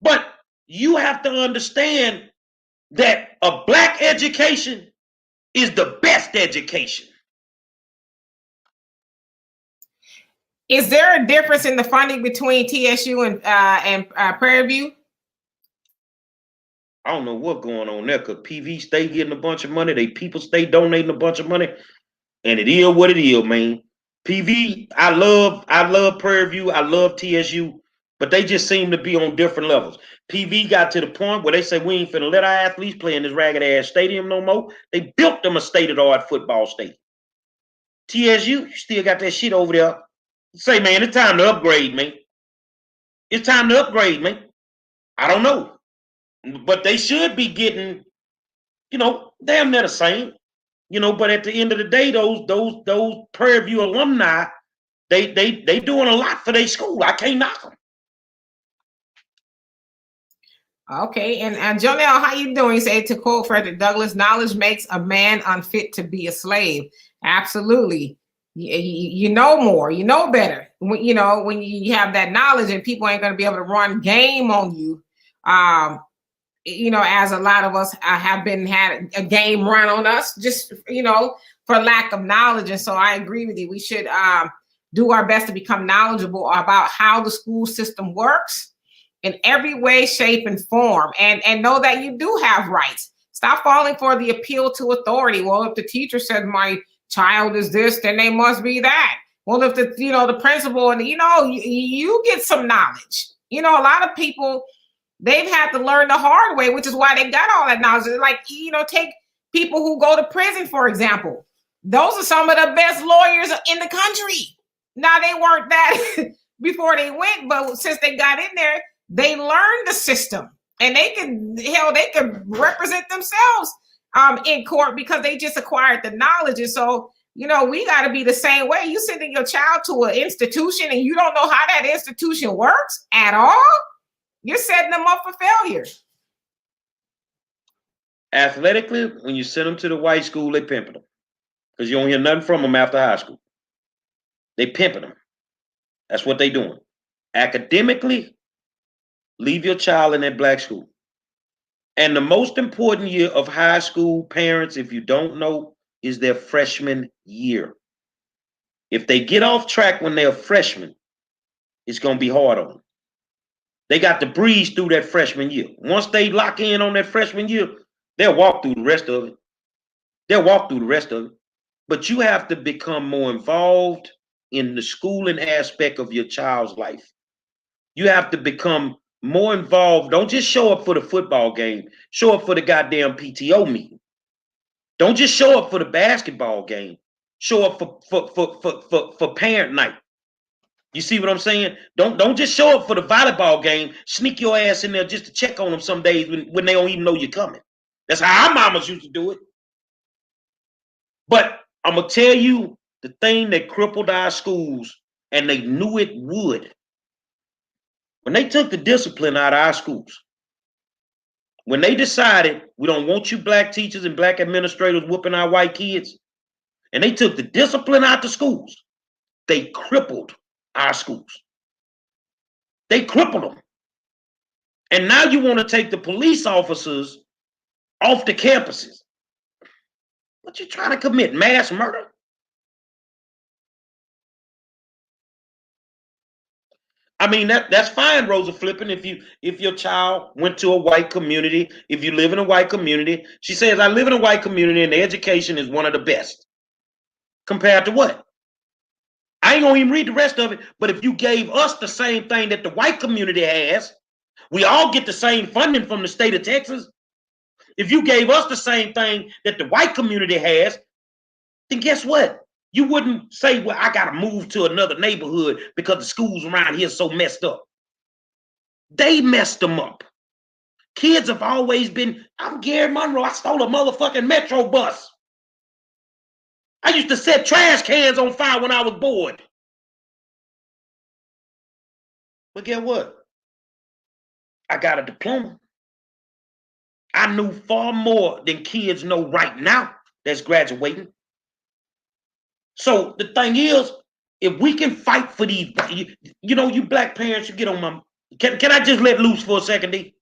But you have to understand that a black education is the best education. Is there a difference in the funding between TSU and Prairie View? I don't know what's going on there because PV stay getting a bunch of money. They people stay donating a bunch of money. And it is what it is, man. PV, I love Prairie View. I love TSU. But they just seem to be on different levels. PV got to the point where they say we ain't finna let our athletes play in this ragged ass stadium no more. They built them a state-of-the-art football stadium. TSU, you still got that shit over there. Say, man, it's time to upgrade, man. It's time to upgrade, man. I don't know. But they should be getting, damn near the same. But at the end of the day, those Prairie View alumni, they doing a lot for their school. I can't knock them. Okay, and Jonelle, how you doing? You say, to quote Frederick Douglass, knowledge makes a man unfit to be a slave. Absolutely. You know more, you know better. When you have that knowledge, and people ain't going to be able to run game on you. As a lot of us have had a game run on us, just for lack of knowledge. And so I agree with you. We should do our best to become knowledgeable about how the school system works in every way, shape, and form, and know that you do have rights. Stop falling for the appeal to authority. Well, if the teacher says my child is this, then they must be that. Well, if the principal, and you get some knowledge. A lot of people, they've had to learn the hard way, which is why they got all that knowledge. Like, take people who go to prison, for example. Those are some of the best lawyers in the country. Now, they weren't that before they went, but since they got in there, they learned the system, and they could represent themselves in court because they just acquired the knowledge. And so, we got to be the same way. You sending your child to an institution and you don't know how that institution works at all, you're setting them up for failure. Athletically, when you send them to the white school, they pimping them because you don't hear nothing from them after high school. They pimping them. That's what they doing. Academically, leave your child in that black school. And the most important year of high school, parents, if you don't know, is their freshman year. If they get off track when they're freshmen, it's going to be hard on them. They got to breeze through that freshman year. Once they lock in on that freshman year, they'll walk through the rest of it. But you have to become more involved in the schooling aspect of your child's life. You have to become more involved. Don't just show up for the football game. Show up for the goddamn PTO meeting. Don't just show up for the basketball game. Show up for parent night. You see what I'm saying? Don't just show up for the volleyball game. Sneak your ass in there just to check on them some days when they don't even know you're coming. That's how our mamas used to do it. But I'm going to tell you the thing that crippled our schools, and they knew it would. When they took the discipline out of our schools, when they decided we don't want you black teachers and black administrators whooping our white kids, and they took the discipline out the schools, they crippled our schools. They crippled them. And now you want to take the police officers off the campuses. What you trying to commit? Mass murder? I mean, that's fine, Rosa Flippin, if your child went to a white community, if you live in a white community. She says, I live in a white community and the education is one of the best. Compared to what? I ain't gonna even read the rest of it, but if you gave us the same thing that the white community has, we all get the same funding from the state of Texas. If you gave us the same thing that the white community has, then guess what? You wouldn't say, well, I got to move to another neighborhood because the schools around here are so messed up. They messed them up. Kids have always been, I'm Gary Monroe. I stole a motherfucking Metro bus. I used to set trash cans on fire when I was bored. But guess what? I got a diploma. I knew far more than kids know right now that's graduating. So the thing is, if we can fight for these, you black parents, you get on my, can I just let loose for a second, D?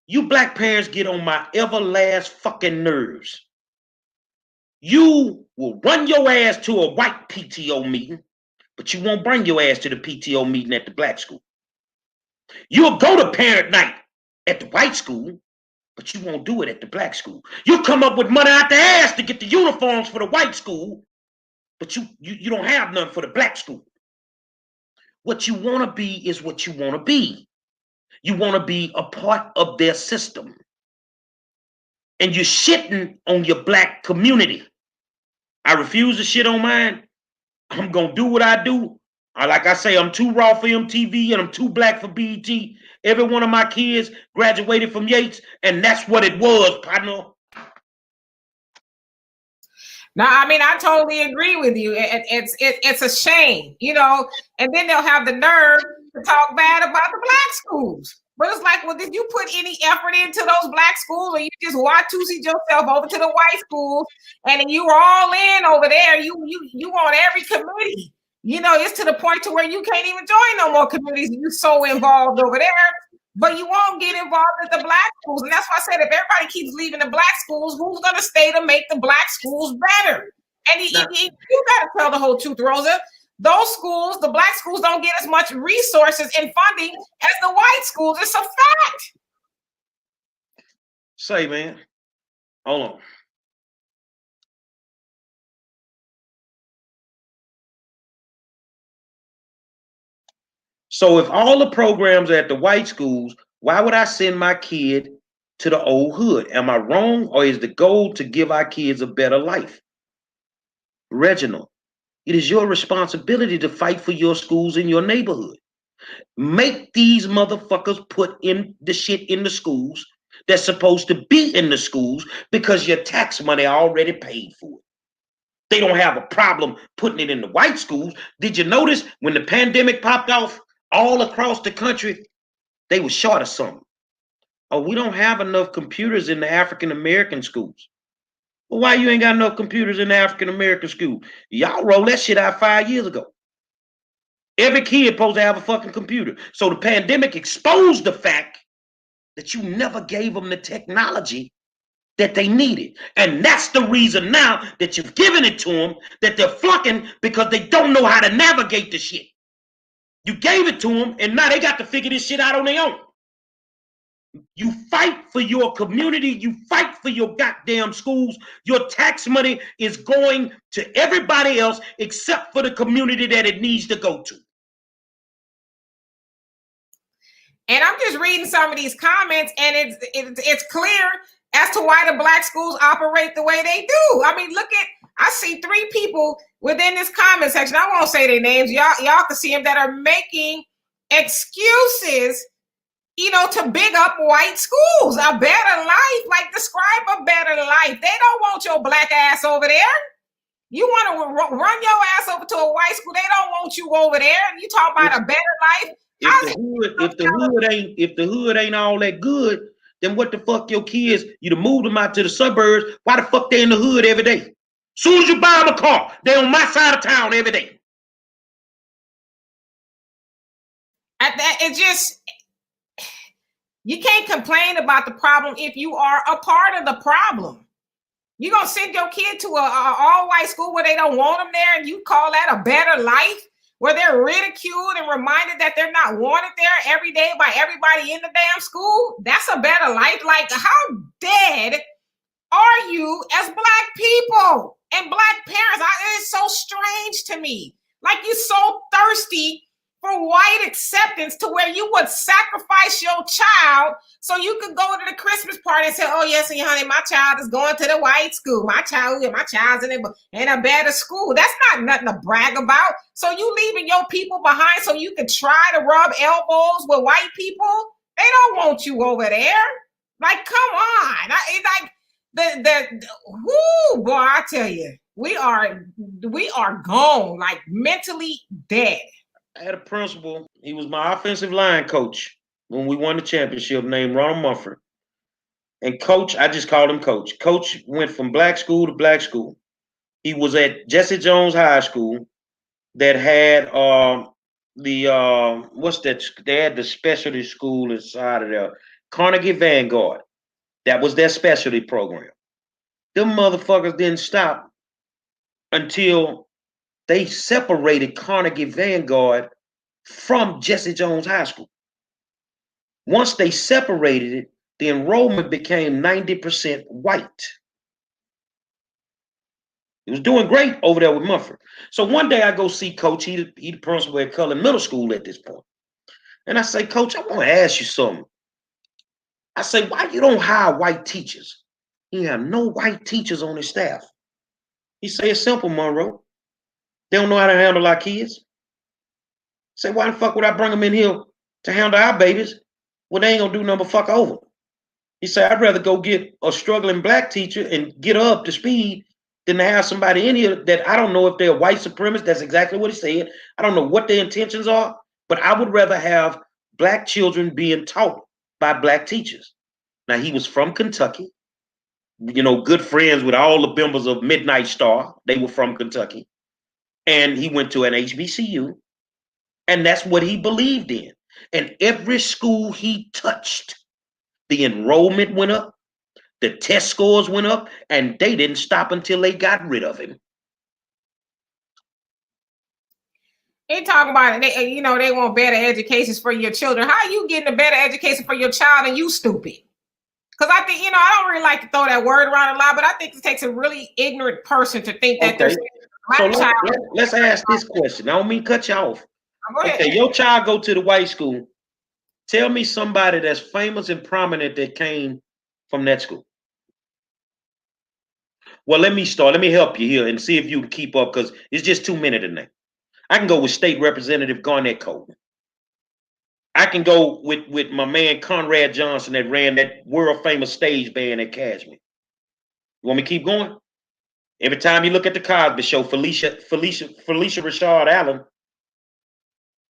You black parents get on my everlast fucking nerves. You will run your ass to a white PTO meeting, but you won't bring your ass to the PTO meeting at the black school. You'll go to parent night at the white school, but you won't do it at the black school. You come up with money out the ass to get the uniforms for the white school, but you don't have none for the black school. What you want to be is what you want to be. You want to be a part of their system. And you're shitting on your black community. I refuse to shit on mine. I'm going to do what I do. Like I say, I'm too raw for MTV and I'm too black for BET. Every one of my kids graduated from Yates, and that's what it was, partner. Now, I mean, I totally agree with you. It's a shame, you know, and then they'll have the nerve to talk bad about the black schools. But it's like, well, did you put any effort into those black schools, or you just Watusi'd yourself over to the white schools, and then you were all in over there? You on every committee. You know, it's to the point to where you can't even join no more committees. You're so involved over there, but you won't get involved with the black schools. And that's why I said, if everybody keeps leaving the black schools, who's going to stay to make the black schools better? And you got to tell the whole truth, Rosa. Those schools, the black schools, don't get as much resources and funding as the white schools. It's a fact. Say, man, hold on. So if all the programs are at the white schools, why would I send my kid to the old hood? Am I wrong, or is the goal to give our kids a better life? Reginald, it is your responsibility to fight for your schools in your neighborhood. Make these motherfuckers put in the shit in the schools that's supposed to be in the schools, because your tax money already paid for it. They don't have a problem putting it in the white schools. Did you notice when the pandemic popped off all across the country, they were short of something? Oh, we don't have enough computers in the African-American schools. Well, why you ain't got enough computers in the African-American school? Y'all rolled that shit out 5 years ago. Every kid supposed to have a fucking computer. So the pandemic exposed the fact that you never gave them the technology that they needed. And that's the reason now that you've given it to them, that they're flunking because they don't know how to navigate the shit. You gave it to them, and now they got to figure this shit out on their own. You fight for your community. You fight for your goddamn schools. Your tax money is going to everybody else except for the community that it needs to go to. And I'm just reading some of these comments, and it's clear as to why the black schools operate the way they do. I mean, look at, I see 3 people within this comment section. I won't say their names. Y'all can see them, that are making excuses, you know, to big up white schools. A better life, like describe a better life. They don't want your black ass over there. You want to run your ass over to a white school. They don't want you over there. You talk about a better life. If the hood ain't all that good, then what the fuck your kids, you to move them out to the suburbs, why the fuck they in the hood every day? Soon as you buy them a car, they on my side of town every day. At that, it just, you can't complain about the problem if you are a part of the problem. You're going to send your kid to a all-white school where they don't want them there, and you call that a better life, where they're ridiculed and reminded that they're not wanted there every day by everybody in the damn school? That's a better life. Like, how dead are you as black people and black parents? It is so strange to me. Like, you're so thirsty for white acceptance to where you would sacrifice your child so you could go to the Christmas party and say, oh yes, and honey, my child is going to the white school. My child's in a better school. That's not nothing to brag about. So you leaving your people behind so you can try to rub elbows with white people? They don't want you over there. Like, come on. Boy, I tell you, we are gone, like mentally dead. I had a principal. He was my offensive line coach when we won the championship, named Ronald Mumford. And coach, I just called him coach. Coach went from black school to black school. He was at Jesse Jones High School that had they had the specialty school inside of there. Carnegie Vanguard. That was their specialty program. Them motherfuckers didn't stop until they separated Carnegie Vanguard from Jesse Jones High School. Once they separated it, the enrollment became 90% white. He was doing great over there with Mumford. So one day I go see Coach. He the principal at Cullen Middle School at this point. And I say, Coach, I want to ask you something. I say, why you don't hire white teachers? He have no white teachers on his staff. He say, it's simple, Monroe. They don't know how to handle our kids. Say, why the fuck would I bring them in here to handle our babies when they ain't gonna do nothing but fuck over? He said, I'd rather go get a struggling black teacher and get her up to speed than to have somebody in here that I don't know if they're white supremacists. That's exactly what he said. I don't know what their intentions are, but I would rather have black children being taught by black teachers. Now, he was from Kentucky, you know, good friends with all the members of Midnight Star. They were from Kentucky. And he went to an HBCU. And that's what he believed in. And every school he touched, the enrollment went up, the test scores went up, and they didn't stop until they got rid of him. They talk about it. They, you know, they want better educations for your children. How are you getting a better education for your child and you stupid? Because I think, you know, I don't really like to throw that word around a lot, but I think it takes a really ignorant person to think that there's so let's ask this question. I don't mean cut you off. Okay, your child go to the white school. Tell me somebody that's famous and prominent that came from that school. Well, let me start. Let me help you here and see if you can keep up, because it's just too many tonight. I can go with State Representative Garnett Coleman. I can go with my man Conrad Johnson that ran that world famous stage band at Cashmere. You want me to keep going? Every time you look at the Cosby Show, Felicia Rashard Allen,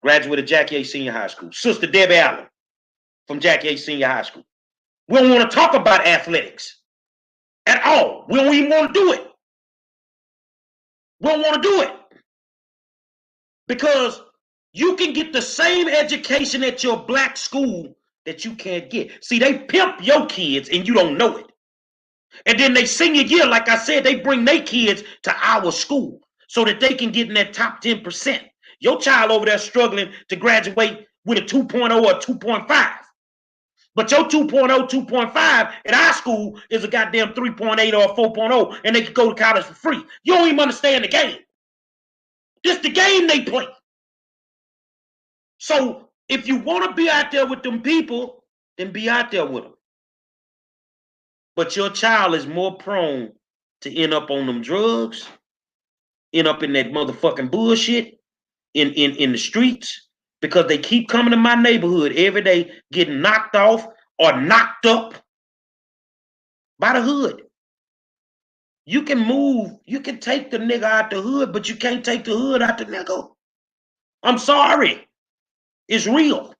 graduate of Jackie A. Senior High School. Sister Debbie Allen from Jackie A. Senior High School. We don't want to talk about athletics at all. We don't even want to do it. We don't want to do it. Because you can get the same education at your black school that you can't get. See, they pimp your kids and you don't know it. And then they senior year, like I said, they bring their kids to our school so that they can get in that top 10%. Your child over there struggling to graduate with a 2.0 or 2.5. But your 2.0, 2.5 at our school is a goddamn 3.8 or 4.0, and they can go to college for free. You don't even understand the game. This the game they play. So if you want to be out there with them people, then be out there with them. But your child is more prone to end up on them drugs, end up in that motherfucking bullshit, in the streets, because they keep coming to my neighborhood every day, getting knocked off or knocked up by the hood. You can move, you can take the nigga out the hood, but you can't take the hood out the nigga. I'm sorry. It's real.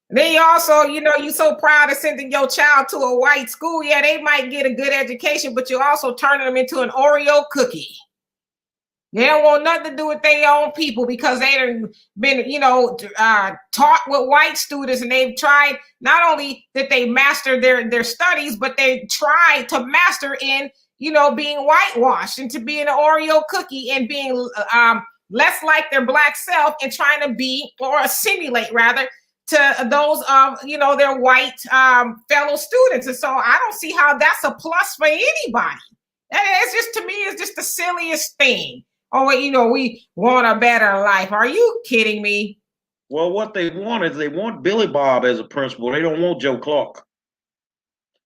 Then you also, you know, you're so proud of sending your child to a white school. Yeah, they might get a good education, but you're also turning them into an Oreo cookie. They don't want nothing to do with their own people because they've been, you know, taught with white students, and they've tried, not only that they master their studies, but they tried to master in, you know, being whitewashed and to being an Oreo cookie and being less like their black self and trying to be, or assimilate rather, to those of, you know, their white fellow students. And so I don't see how that's a plus for anybody. And it's just, to me, it's just the silliest thing. Oh, you know, we want a better life. Are you kidding me? Well, what they want is they want Billy Bob as a principal. They don't want Joe Clark.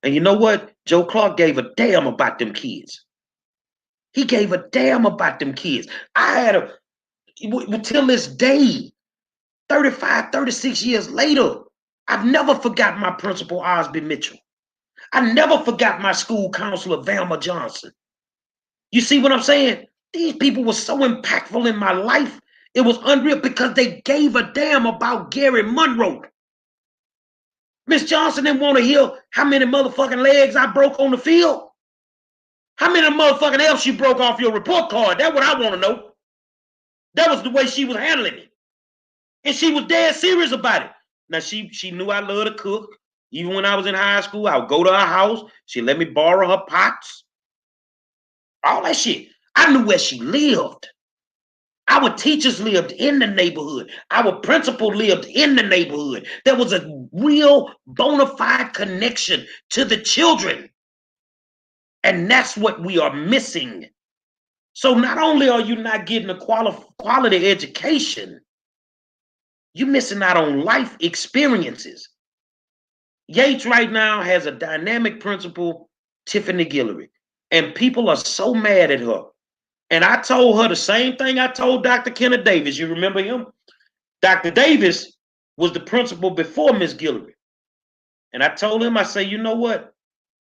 And you know what? Joe Clark gave a damn about them kids. He gave a damn about them kids. I had till this day, 35, 36 years later, I've never forgot my principal, Osby Mitchell. I never forgot my school counselor, Valma Johnson. You see what I'm saying? These people were so impactful in my life. It was unreal because they gave a damn about Gary Monroe. Miss Johnson didn't want to hear how many motherfucking legs I broke on the field. How many motherfucking else you broke off your report card? That's what I want to know. That was the way she was handling it. And she was dead serious about it. Now, she knew I loved to cook. Even when I was in high school, I would go to her house. She let me borrow her pots. All that shit. I knew where she lived. Our teachers lived in the neighborhood. Our principal lived in the neighborhood. There was a real bona fide connection to the children. And that's what we are missing. So not only are you not getting a quality education, you're missing out on life experiences. Yates right now has a dynamic principal, Tiffany Guillory, and people are so mad at her. And I told her the same thing I told Dr. Kenneth Davis. You remember him? Dr. Davis was the principal before Miss Guillory. And I told him, I say, you know what?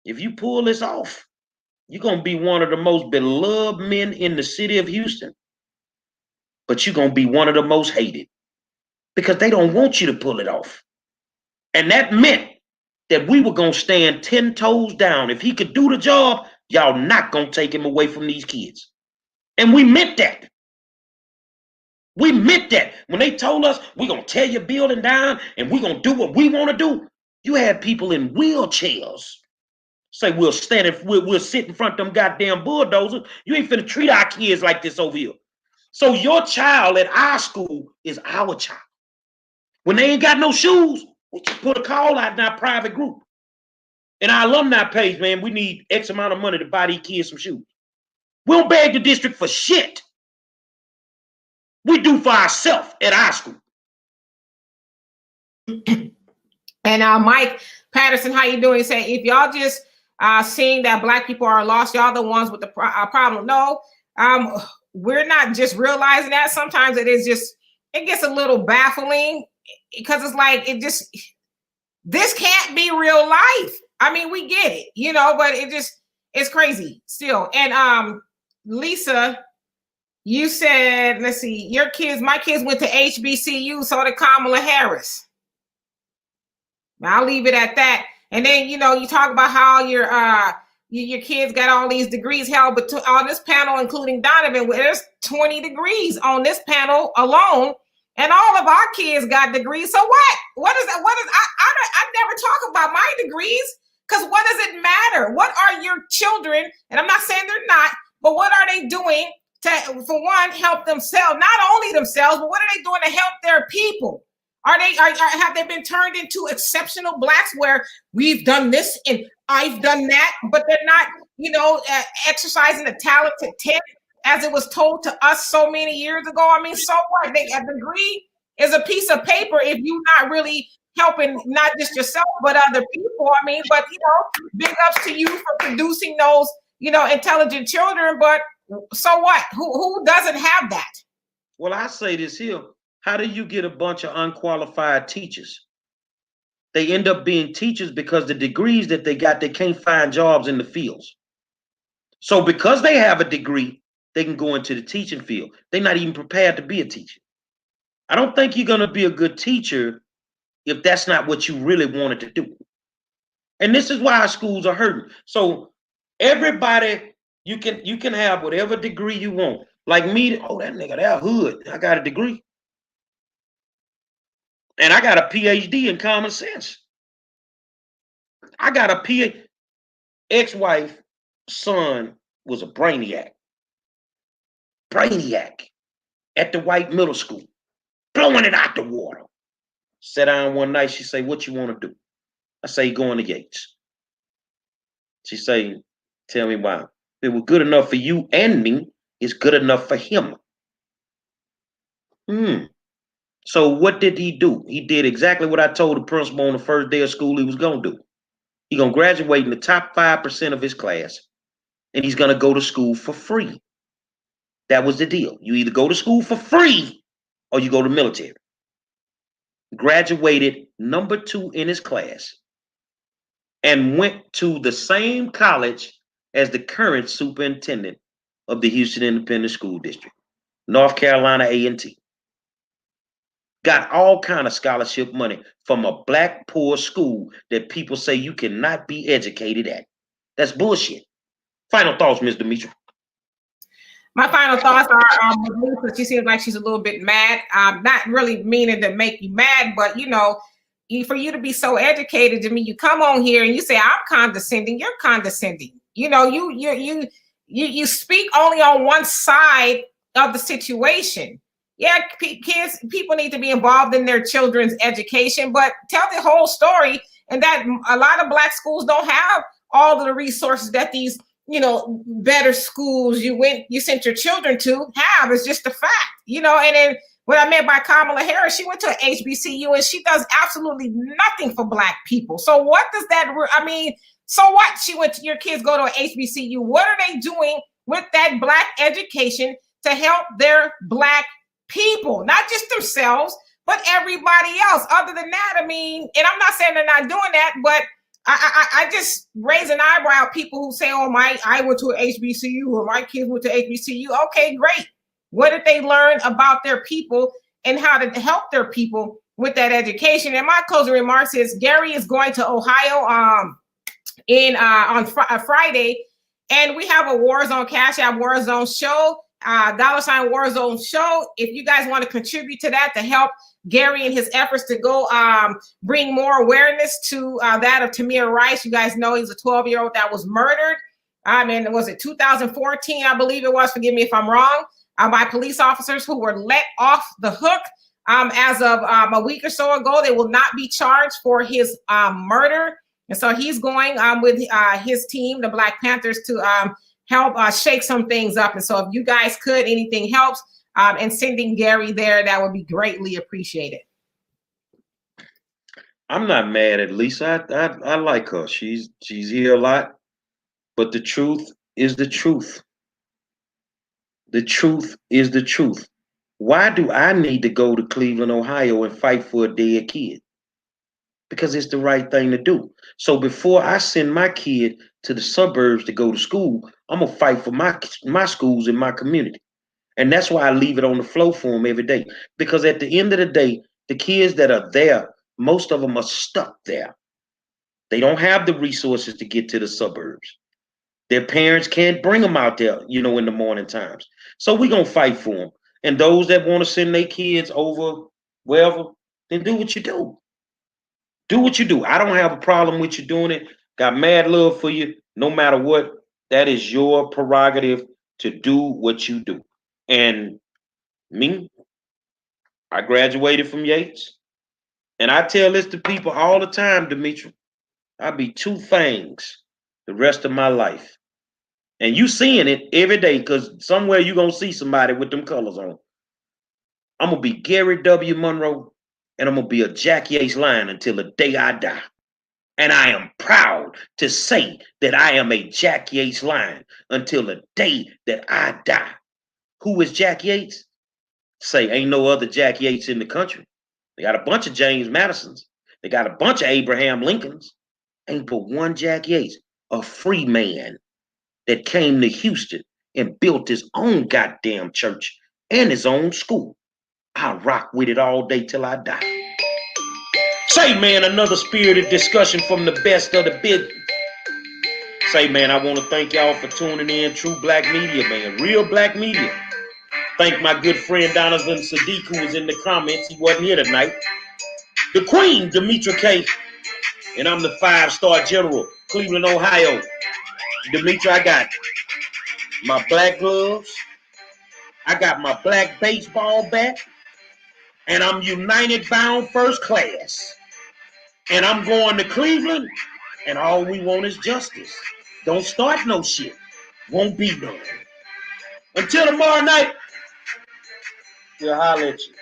If you pull this off, you're going to be one of the most beloved men in the city of Houston. But you're going to be one of the most hated because they don't want you to pull it off. And that meant that we were going to stand 10 toes down. If he could do the job, y'all not going to take him away from these kids. And we meant that. We meant that. When they told us we're going to tear your building down and we're going to do what we want to do, you had people in wheelchairs say we'll sit in front of them goddamn bulldozers. You ain't finna treat our kids like this over here. So your child at our school is our child. When they ain't got no shoes, we just put a call out in our private group. In our alumni page, man, we need X amount of money to buy these kids some shoes. We don't beg the district for shit. We do for ourselves at our school. And Mike Patterson, how you doing? Say, if y'all just seeing that Black people are lost, y'all the ones with the problem. No, we're not just realizing that. Sometimes it gets a little baffling because it's like, this can't be real life. I mean, we get it, but it's crazy still. And Lisa, you said, let's see, my kids went to HBCU, so did Kamala Harris. I'll leave it at that. And then, you talk about how your kids got all these degrees held, but on this panel, including Donovan, there's 20 degrees on this panel alone, and all of our kids got degrees. So what? What is that? I never talk about my degrees, because what does it matter? What are your children, and I'm not saying they're not, but what are they doing to, for one, help themselves, not only themselves, but what are they doing to help their people? Have they been turned into exceptional Blacks where we've done this and I've done that, but they're not, exercising the talented tip as it was told to us so many years ago? I mean, so what? A degree is a piece of paper if you're not really helping not just yourself but other people. I mean, but big ups to you for producing those, intelligent children. But so what? Who doesn't have that? Well, I say this here. How do you get a bunch of unqualified teachers? They end up being teachers because the degrees that they got, they can't find jobs in the fields. So because they have a degree, they can go into the teaching field. They're not even prepared to be a teacher. I don't think you're going to be a good teacher if that's not what you really wanted to do. And this is why our schools are hurting. So everybody, you can have whatever degree you want. Like me, that nigga, that hood, I got a degree. And I got a PhD in common sense. I got a PhD. Ex-wife, son was a brainiac. Brainiac at the white middle school, blowing it out the water. Sat down one night, she say, what you want to do? I say, going to Yates. She say, tell me why. If it was good enough for you and me, it's good enough for him. So what did he do? He did exactly what I told the principal on the first day of school he was going to do. He's going to graduate in the top 5% of his class, and he's going to go to school for free. That was the deal. You either go to school for free or you go to military. Graduated number 2 in his class and went to the same college as the current superintendent of the Houston Independent School District, North Carolina A&T. Got all kind of scholarship money from a Black poor school that people say you cannot be educated at. That's bullshit. Final thoughts, Ms. Demetra. My final thoughts are, Lisa, she seems like she's a little bit mad. Not really meaning to make you mad, but for you to be so educated, to me, you come on here and you say, I'm condescending, you're condescending. You speak only on one side of the situation. Yeah, people need to be involved in their children's education, but tell the whole story. And that a lot of Black schools don't have all of the resources that these better schools you sent your children to have. It's just a fact, and then when I met by Kamala Harris, she went to an HBCU and she does absolutely nothing for Black people. So what does that, so what? Your kids go to an HBCU. What are they doing with that Black education to help their Black people? Not just themselves, but everybody else. Other than that, and I'm not saying they're not doing that, but I just raise an eyebrow at people who say, oh, I went to an HBCU or my kids went to HBCU. Okay, great. What did they learn about their people and how to help their people with that education? And my closing remarks is Gary is going to Ohio on Friday, and we have a Warzone Cash App Warzone show, $$ Warzone show. If you guys want to contribute to that to help Gary in his efforts to go bring more awareness to that of Tamir Rice. You guys know he's a 12-year-old that was murdered. Was it 2014? I believe it was. Forgive me if I'm wrong. By police officers who were let off the hook as of a week or so ago. They will not be charged for his murder. And so he's going with his team, the Black Panthers, to help shake some things up. And so if you guys could, anything helps. And sending Gary there, that would be greatly appreciated. I'm not mad at Lisa. I like her. She's here a lot. But the truth is the truth. The truth is the truth. Why do I need to go to Cleveland, Ohio and fight for a dead kid? Because it's the right thing to do. So before I send my kid to the suburbs to go to school, I'm going to fight for my schools in my community. And that's why I leave it on the flow for them every day. Because at the end of the day, the kids that are there, most of them are stuck there. They don't have the resources to get to the suburbs. Their parents can't bring them out there, in the morning times. So we're going to fight for them. And those that want to send their kids over wherever, then do what you do. Do what you do. I don't have a problem with you doing it. Got mad love for you. No matter what, that is your prerogative to do what you do. And me, I graduated from Yates. And I tell this to people all the time, Demetri. I'll be two things the rest of my life. And you seeing it every day, because somewhere you're going to see somebody with them colors on. I'm going to be Gary W. Monroe, and I'm going to be a Jack Yates lion until the day I die. And I am proud to say that I am a Jack Yates lion until the day that I die. Who is Jack Yates? Say, ain't no other Jack Yates in the country. They got a bunch of James Madisons. They got a bunch of Abraham Lincolns. Ain't but one Jack Yates, a free man that came to Houston and built his own goddamn church and his own school. I rock with it all day till I die. Say, man, another spirited discussion from the best of the big. Say, man, I want to thank y'all for tuning in. True Black Media, man. Real Black Media. Thank my good friend Donovan Siddiqui, who was in the comments. He wasn't here tonight. The Queen, Demetri K. And I'm the 5-star general, Cleveland, Ohio. Demetri, I got my black gloves. I got my black baseball bat. And I'm United Bound First Class. And I'm going to Cleveland. And all we want is justice. Don't start no shit. Won't be none. Until tomorrow night, we'll holler at you.